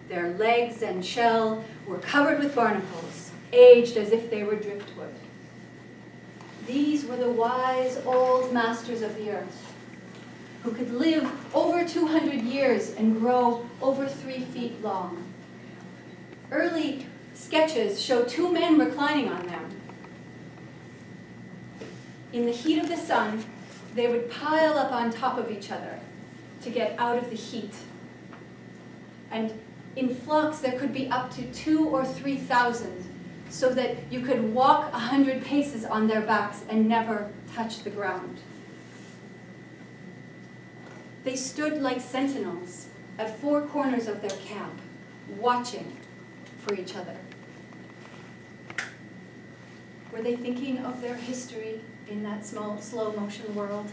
Their legs and shell were covered with barnacles, aged as if they were driftwood. These were the wise old masters of the earth, who could live over 200 years and grow over 3 feet long. Early sketches show 2 men reclining on them. In the heat of the sun, they would pile up on top of each other to get out of the heat. And in flocks, there could be up to 2,000 or 3,000, so that you could walk 100 paces on their backs and never touch the ground. They stood like sentinels at 4 corners of their camp, watching for each other. Were they thinking of their history in that small, slow-motion world?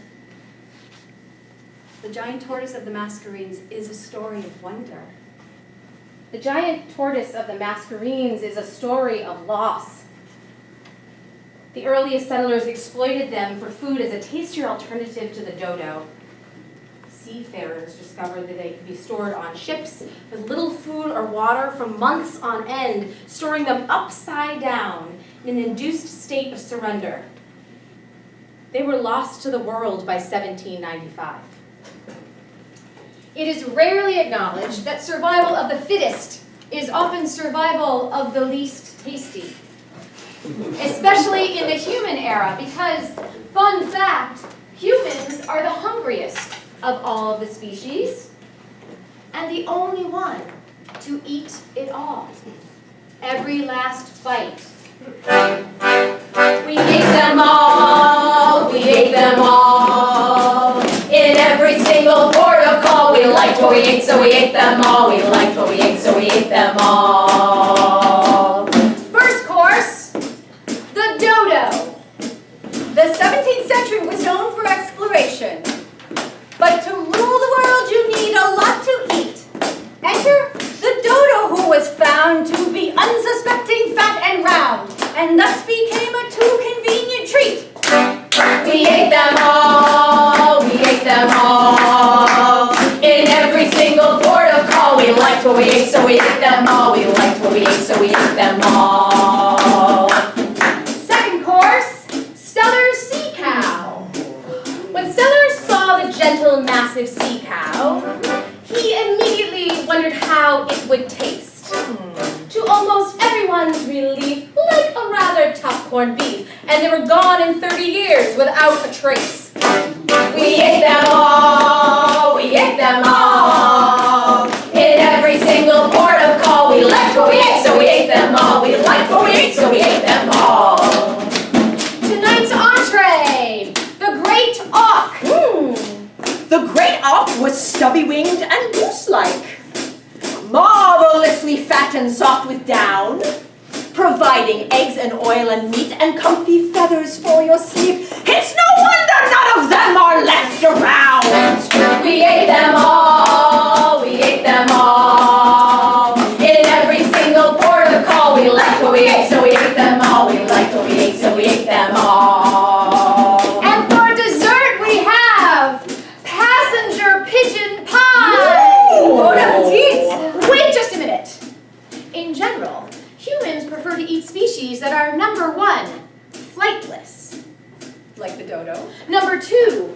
The giant tortoise of the Mascarenes is a story of wonder. The giant tortoise of the Mascarenes is a story of loss. The earliest settlers exploited them for food as a tastier alternative to the dodo. Seafarers discovered that they could be stored on ships with little food or water for months on end, storing them upside down in an induced state of surrender. They were lost to the world by 1795. It is rarely acknowledged that survival of the fittest is often survival of the least tasty. Especially in the human era, because, fun fact, humans are the hungriest of all of the species, and the only one to eat it all. Every last bite. We ate them all, we ate them all. In every single port of call, we liked what we ate, so we ate them all. We liked what we ate, so we ate them all. First course, the dodo. The 17th century was known for exploration, but to rule the world you need a lot to eat. Enter the dodo, who was found to be unsuspecting, fat and round, and thus became a too convenient treat. We ate them all, we ate them all. In every single port of call, we liked what we ate, so we ate them all. We liked what we ate, so we ate them all. Second course, Stellar's sea cow. When Stellar saw the gentle, massive sea cow, he immediately wondered how it would taste. To almost everyone's relief, like a rather tough corned beef, and they were gone in 30 years without a trace. We ate them all, we ate them all. In every single port of call, we liked what we ate, so we ate them all. We liked what we ate, so we ate them all. Tonight's entree, the great auk. The great auk was stubby-winged and goose-like, marvelously fat and soft with down, providing eggs and oil and meat and comfy feathers for your sleep. It's no wonder none of them are left around. We ate them all, we ate them all. In every single port of call, we liked what we ate, so we ate them all. We liked what we ate, so we ate them all. And for dessert we have passenger pigeon pie. Bon appetit. Wait just a minute. In general, humans prefer to eat species that are number 1, flightless. Like the dodo. Number 2,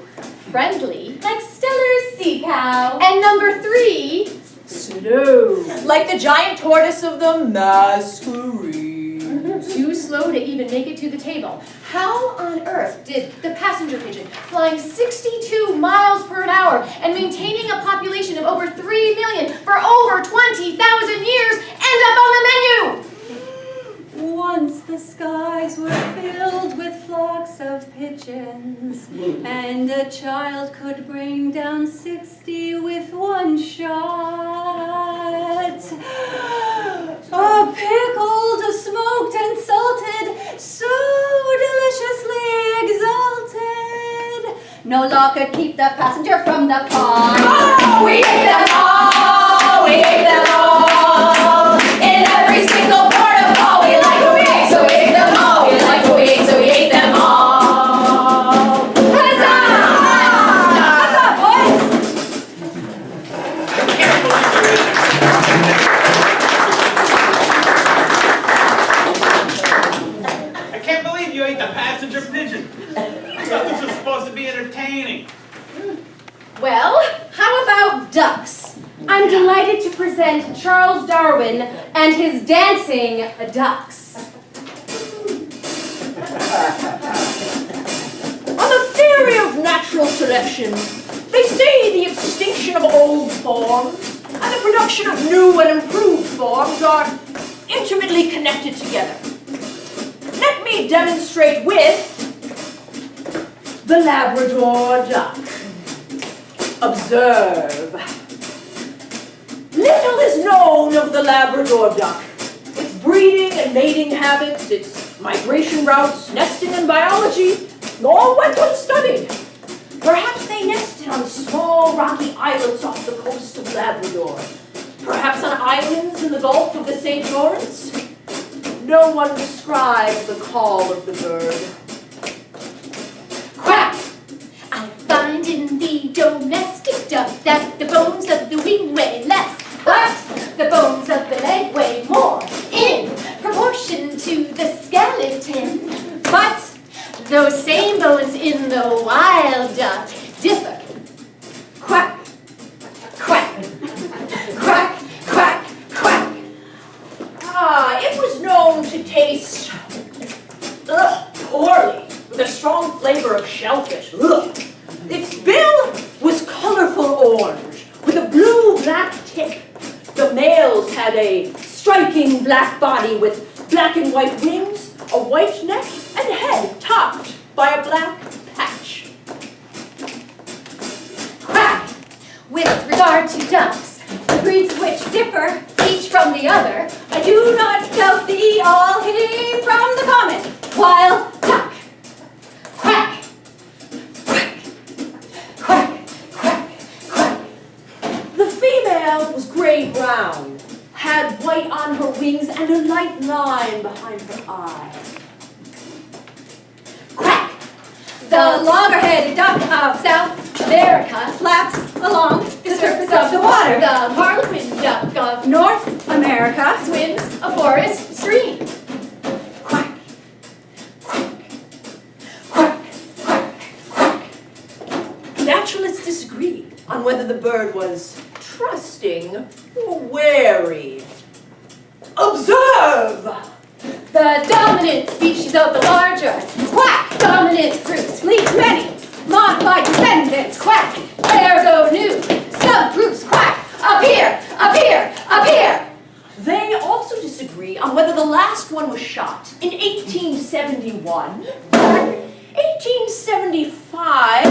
friendly. Like Stellar's sea cow. And number 3, Slow, like the giant tortoise of the Mascarenes. too slow to even make it to the table. How on earth did the passenger pigeon, flying 62 miles per hour and maintaining a population of over 3 million for over 20,000 years, end up on the menu? Once the skies were filled with flocks of pigeons, and a child could bring down 60 with one shot. Pickled, smoked, and salted, so deliciously exalted. No law could keep the passenger from the pond. Oh, we ate them all, we ate them all. In every single part of all, we like what we ate, so we ate them all. We like what we ate, so we ate them all. Huzzah! Huzzah, boys! I can't believe you ate the passenger pigeon. I thought this was supposed to be entertaining. Well, how about ducks? I'm delighted to present Charles Darwin and his dancing ducks. On the theory of natural selection, they say the extinction of old forms and the production of new and improved forms are intimately connected together. Let me demonstrate with the Labrador duck. Observe. Little is known of the Labrador duck. Its breeding and mating habits, its migration routes, nesting and biology, all went unstudied. Perhaps they nested on small rocky islets off the coast of Labrador. Perhaps on islands in the Gulf of the St. Lawrence. No one described the call of the bird. Quack! I find in the domestic duck that the bones of the wing weigh less, but the bones of the leg weigh more in proportion to the skeleton. But those same bones in the wild duck differ. Quack! Quack! Quack! Quack! Quack! It was known to taste poorly, with a strong flavor of shellfish. Ugh. Its bill was colorful orange, with a blue-black tip. The males had a striking black body with black and white wings, a white neck, and head topped by a black patch. Quack! With regard to ducks, the breeds of which differ each from the other, I do not doubt thee all came from the common wild duck. Quack! Quack! Quack! Quack! Quack! The female was gray-brown, had white on her wings and a light line behind her eye. Quack! The loggerheaded duck of South America flaps along the surface of the water. The harlequin duck of North America swims a forest stream. Quack! Quack! Quack! Quack! Quack! Naturalists disagree on whether the bird was trusting or wary. Observe! The dominant species of the larger quack dominant groups leads many modified descendants quack. Ergo new subgroups quack. Appear, appear, appear. They also disagree on whether the last one was shot in 1871, 1875,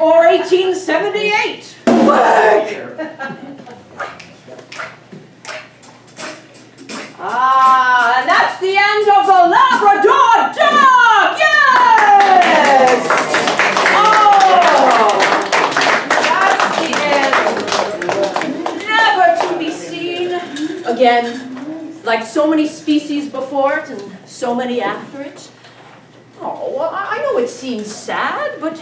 or 1878. Work! And that's the end of the Labrador duck! Yes! Oh! That's the end. Never to be seen again, like so many species before it and so many after it. Oh, well, I know it seems sad, but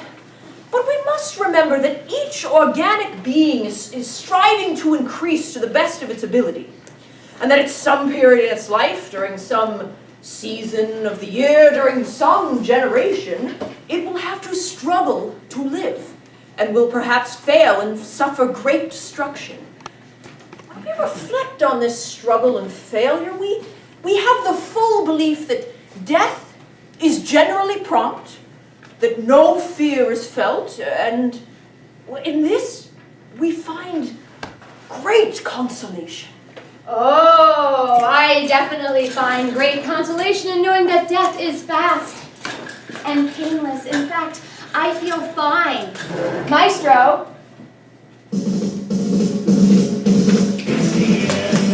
we must remember that each organic being is striving to increase to the best of its ability. And that at some period in its life, during some season of the year, during some generation, it will have to struggle to live, and will perhaps fail and suffer great destruction. When we reflect on this struggle and failure, we have the full belief that death is generally prompt, that no fear is felt, and in this we find great consolation. Oh, I definitely find great consolation in knowing that death is fast and painless. In fact, I feel fine. Maestro.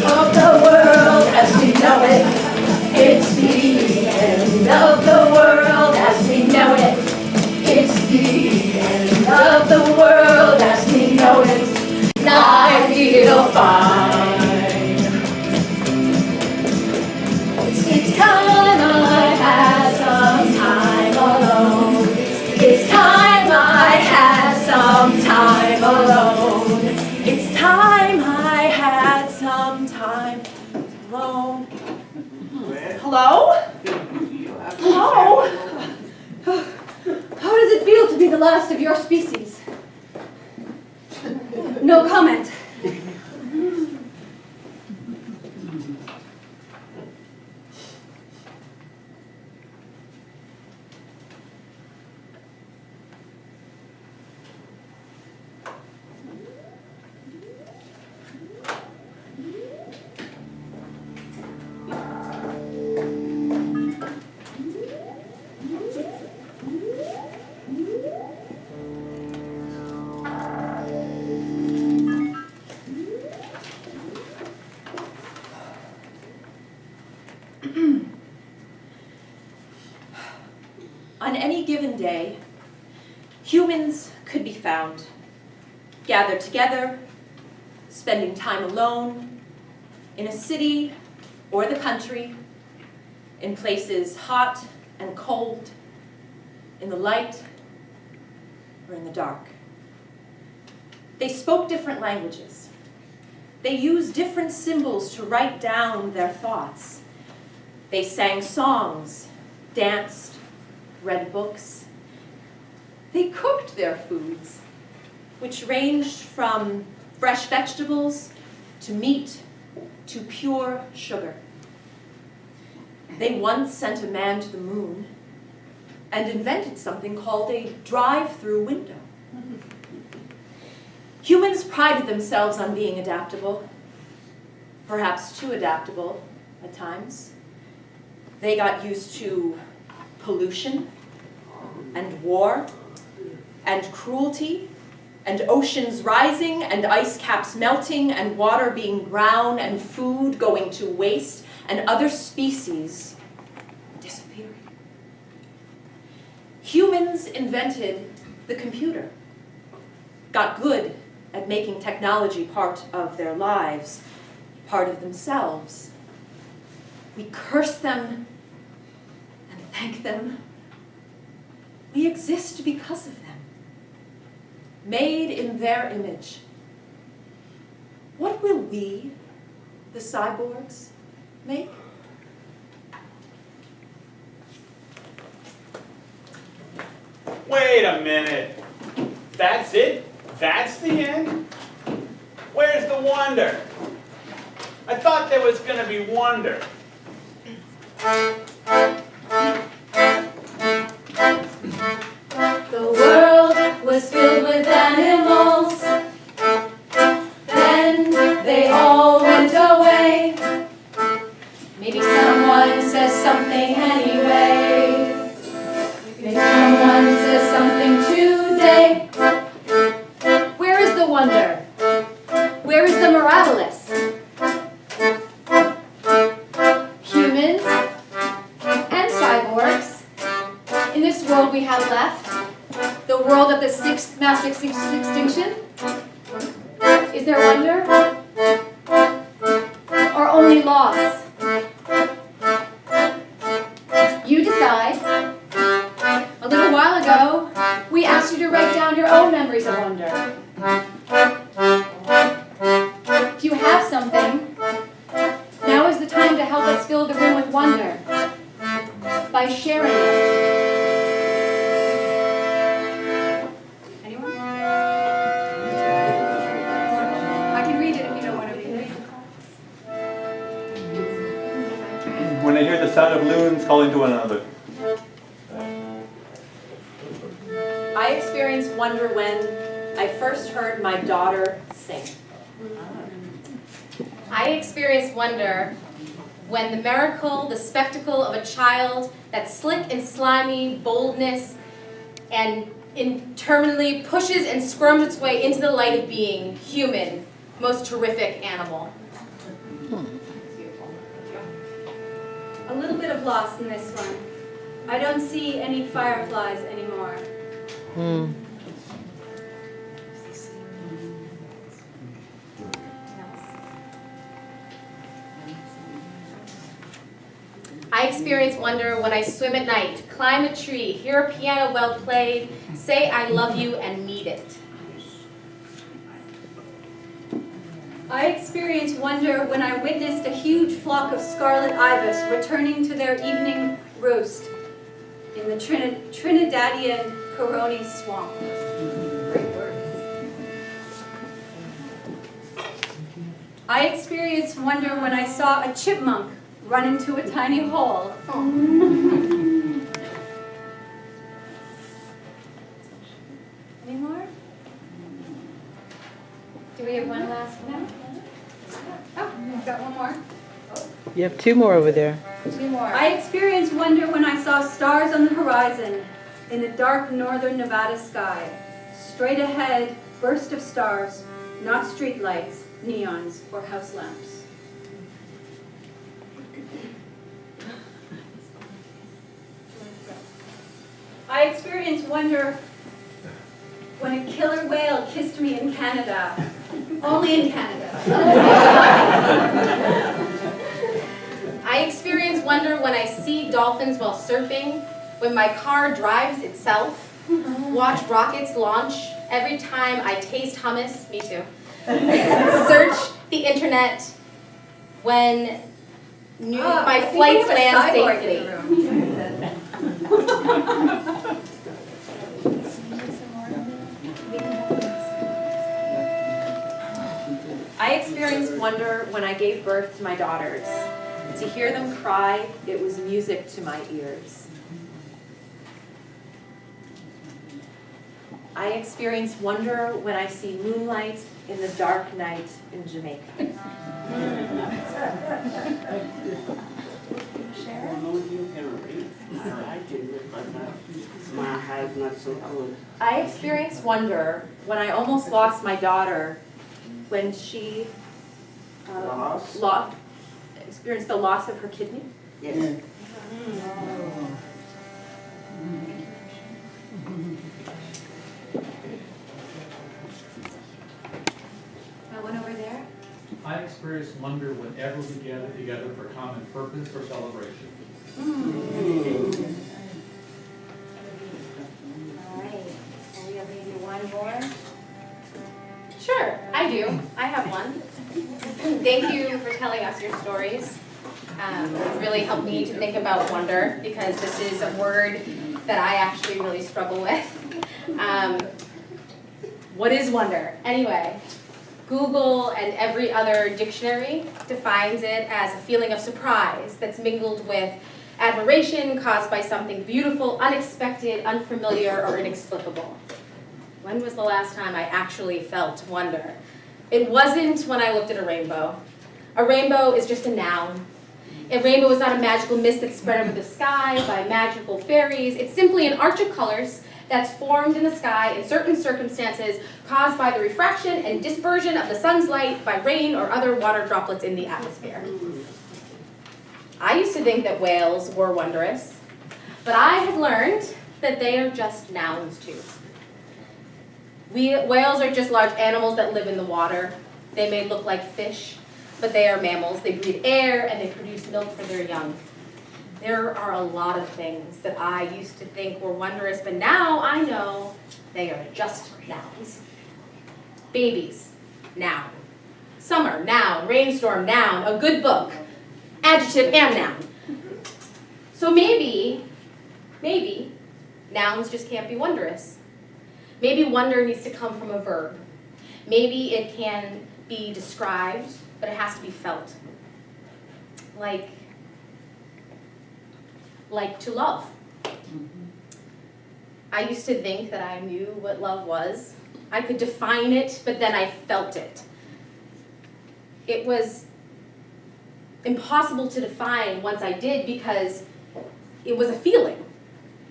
Of the world as we know it, it's the end of the world as we know it. It's the end of the world as we know it. I feel fine. It's time I had some time alone. It's time I had some time alone. It's time I had some time alone. Hello? Hello? How does it feel to be the last of your species? No comment. On any given day, humans could be found, gathered together, spending time alone, in a city or the country, in places hot and cold, in the light or in the dark. They spoke different languages. They used different symbols to write down their thoughts. They sang songs, danced, read books. They cooked their foods, which ranged from fresh vegetables to meat to pure sugar. They once sent a man to the moon and invented something called a drive-through window. Humans prided themselves on being adaptable, perhaps too adaptable at times. They got used to pollution and war and cruelty and oceans rising and ice caps melting and water being brown and food going to waste and other species disappearing. Humans invented the computer, got good at making technology part of their lives, part of themselves. We curse them and thank them. We exist because of them, made in their image. What will we, the cyborgs, make? Wait a minute. That's it? That's the end? Where's the wonder? I thought there was going to be wonder. The world was filled with animals. Then they all went away. Maybe someone says something anyway. Maybe someone says something today. Where is the wonder? Where is the Mirabilis? Humans and cyborgs. In this world we have left, the world of the sixth mass extinction. Is there wonder? Or only loss? You decide. A little while ago, we asked you to write down your own memories of wonder. If you have something, now is the time to help us fill the room with wonder by sharing it. Anyone? I can read it if you don't want to read it. When they hear the sound of loons calling to one another. I experienced wonder when I first heard my daughter sing. I experienced wonder when the miracle, the spectacle of a child, that slick and slimy boldness, and interminably pushes and squirms its way into the light of being human, most terrific animal. A little bit of loss in this one. I don't see any fireflies anymore. I experience wonder when I swim at night, climb a tree, hear a piano well played, say I love you and mean it. I experienced wonder when I witnessed a huge flock of scarlet ibis returning to their evening roost in the Trinidadian Coroni swamp. Great words. I experienced wonder when I saw a chipmunk run into a tiny hole. Any more? Do we have one last one? Oh, I've got one more. You have two more over there. Two more. I experienced wonder when I saw stars on the horizon in the dark northern Nevada sky. Straight ahead, burst of stars, not street lights, neons, or house lamps. I experienced wonder when a killer whale kissed me in Canada. Only in Canada. I experience wonder when I see dolphins while surfing, when my car drives itself, watch rockets launch, every time I taste hummus, me too, search the internet, when my flights land safely. I experienced wonder when I gave birth to my daughters. To hear them cry, it was music to my ears. I experience wonder when I see moonlight in the dark night in Jamaica. I experienced wonder when I almost lost my daughter when she experienced the loss of her kidney. Yes. One over there. I experience wonder whenever we gather together for common purpose or celebration. All right, and we have maybe one more. Sure, I do. I have one. Thank you for telling us your stories. It's really helped me to think about wonder because this is a word that I actually really struggle with. What is wonder? Anyway, Google and every other dictionary defines it as a feeling of surprise that's mingled with admiration caused by something beautiful, unexpected, unfamiliar, or inexplicable. When was the last time I actually felt wonder? It wasn't when I looked at a rainbow. A rainbow is just a noun. A rainbow is not a magical mist that's spread over the sky by magical fairies. It's simply an arch of colors that's formed in the sky in certain circumstances caused by the refraction and dispersion of the sun's light by rain or other water droplets in the atmosphere. I used to think that whales were wondrous, but I have learned that they are just nouns too. Whales are just large animals that live in the water. They may look like fish, but they are mammals. They breathe air and they produce milk for their young. There are a lot of things that I used to think were wondrous, but now I know they are just nouns. Babies, noun. Summer, noun. Rainstorm, noun. A good book, adjective and noun. So maybe, nouns just can't be wondrous. Maybe wonder needs to come from a verb. Maybe it can be described, but it has to be felt. Like to love. I used to think that I knew what love was. I could define it, but then I felt it. It was impossible to define once I did because it was a feeling.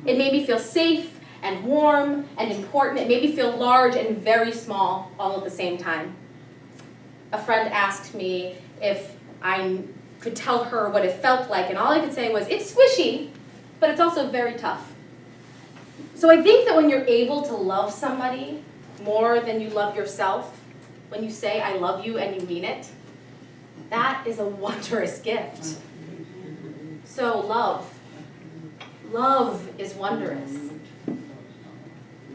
It made me feel safe and warm and important. It made me feel large and very small all at the same time. A friend asked me if I could tell her what it felt like, and all I could say was, it's squishy, but it's also very tough. So I think that when you're able to love somebody more than you love yourself, when you say, I love you and you mean it, that is a wondrous gift. So love. Love is wondrous.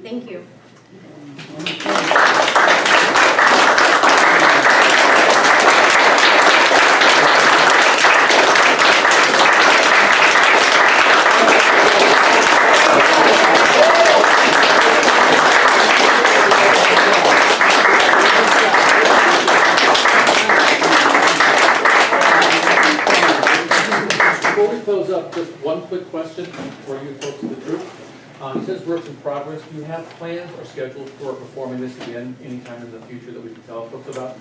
Thank you. Before we close up, just one quick question for you folks in the group. It says works in progress. Do you have plans or schedules for performing this again anytime in the future that we can tell folks about?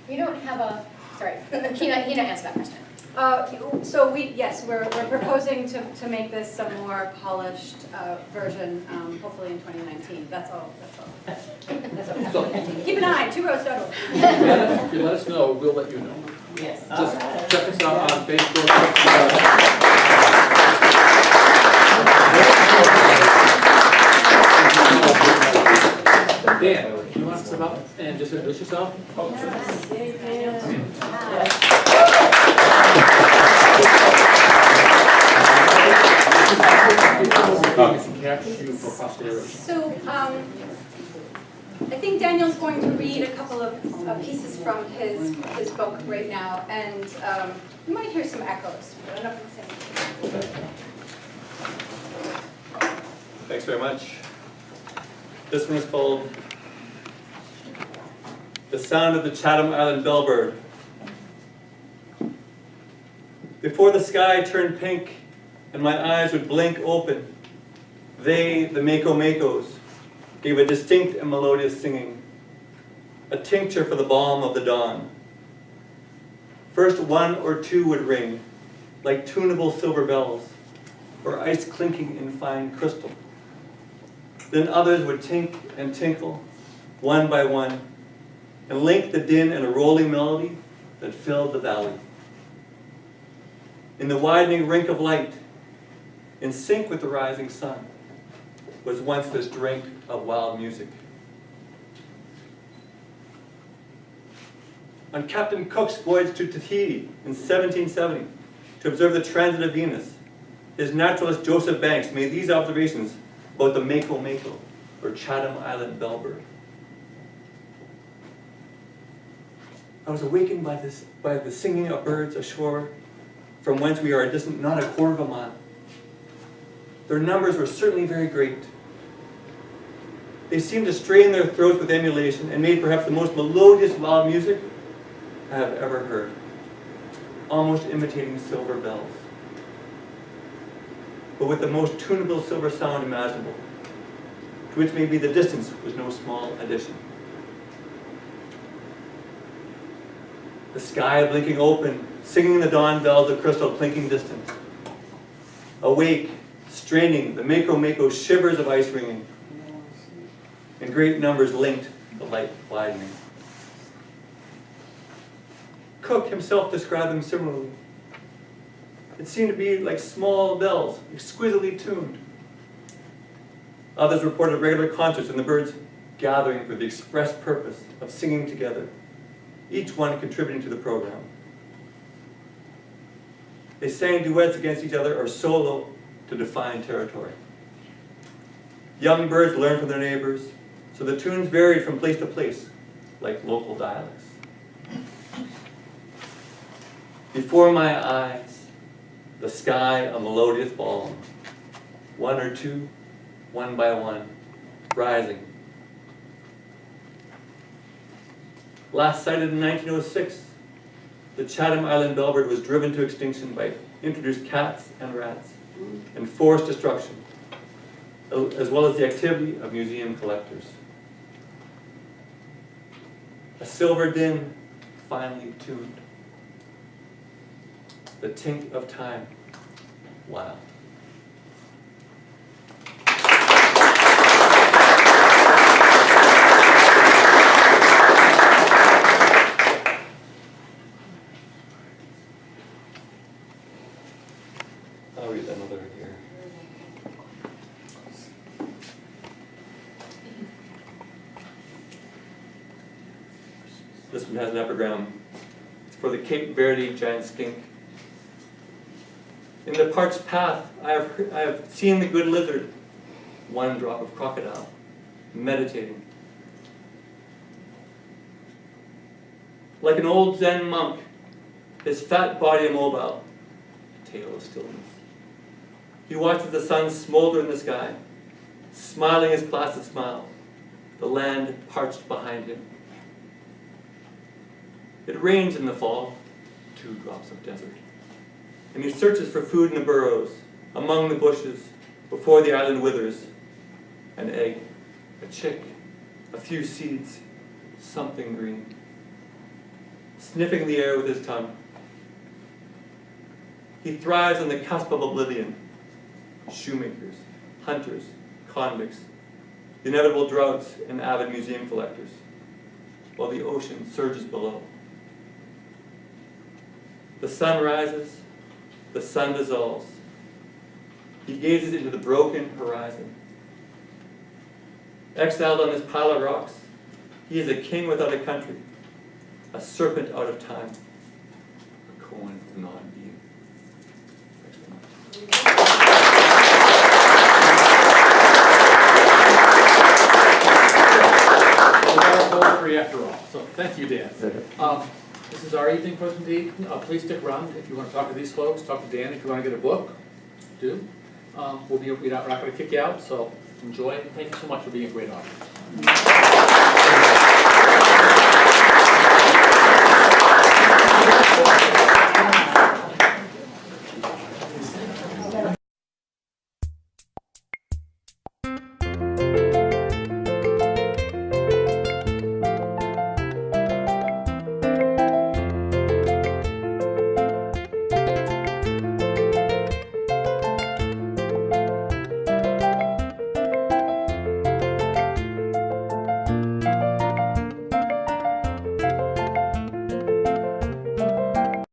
You don't have a, sorry, Hina answer that question. So we're proposing to make this a more polished version, hopefully in 2019. That's all. That's all. Keep an eye, 2roads.org. If you let us know, we'll let you know. Yes. Just check us out on Facebook. Dan, you want to say about and just introduce yourself? So I think Daniel's going to read a couple of pieces from his book right now, and you might hear some echoes, but I'm not going to say anything. Thanks very much. This one is called The Sound of the Chatham Island Bellbird. Before the sky turned pink and my eyes would blink open, they, the Mako-Makos, gave a distinct and melodious singing, a tincture for the balm of the dawn. First one or two would ring, like tunable silver bells, or ice clinking in fine crystal. Then others would tink and tinkle, one by one, and link the din in a rolling melody that filled the valley. In the widening rink of light, in sync with the rising sun, was once this drink of wild music. On Captain Cook's voyage to Tahiti in 1770 to observe the transit of Venus, his naturalist Joseph Banks made these observations about the Mako-Mako, or Chatham Island bellbird. I was awakened by the singing of birds ashore, from whence we are distant not a quarter of a mile. Their numbers were certainly very great. They seemed to strain their throats with emulation and made perhaps the most melodious wild music I have ever heard, almost imitating silver bells, but with the most tunable silver sound imaginable, to which maybe the distance was no small addition. The sky blinking open, singing the dawn bells of crystal clinking distant. Awake, straining, the Mako-Mako shivers of ice ringing. In great numbers linked, the light widening. Cook himself described them similarly. It seemed to be like small bells, exquisitely tuned. Others reported regular concerts and the birds gathering for the express purpose of singing together, each one contributing to the program. They sang duets against each other or solo to define territory. Young birds learned from their neighbors, so the tunes varied from place to place, like local dialects. Before my eyes, the sky a melodious balm, one or two, one by one, rising. Last sighted in 1906, the Chatham Island bellbird was driven to extinction by introduced cats and rats and forest destruction, as well as the activity of museum collectors. A silver din finely tuned. the tink of time. Wow. I'll read another here. This one has an epigram. It's for the Cape Verde giant skink. In the parched path, I have seen the good lizard, one drop of crocodile, meditating. Like an old Zen monk, his fat body immobile, tale of stillness. He watches the sun smolder in the sky, smiling his placid smile, the land parched behind him. It rains in the fall, 2 drops of desert, and he searches for food in the burrows, among the bushes, before the island withers. An egg, a chick, a few seeds, something green. Sniffing the air with his tongue. He thrives on the cusp of oblivion. Shoemakers, hunters, convicts, the inevitable droughts and avid museum collectors, while the ocean surges below. The sun rises, the sun dissolves. He gazes into the broken horizon. Exiled on this pile of rocks, he is a king without a country, a serpent out of time, a koan of non-being. Thanks very much. We got our goal free after all, so thank you, Dan. This is our evening presentation. Please stick around if you want to talk to these folks. Talk to Dan if you want to get a book. Do. We're not going to kick you out, so enjoy it. Thank you so much for being a great audience.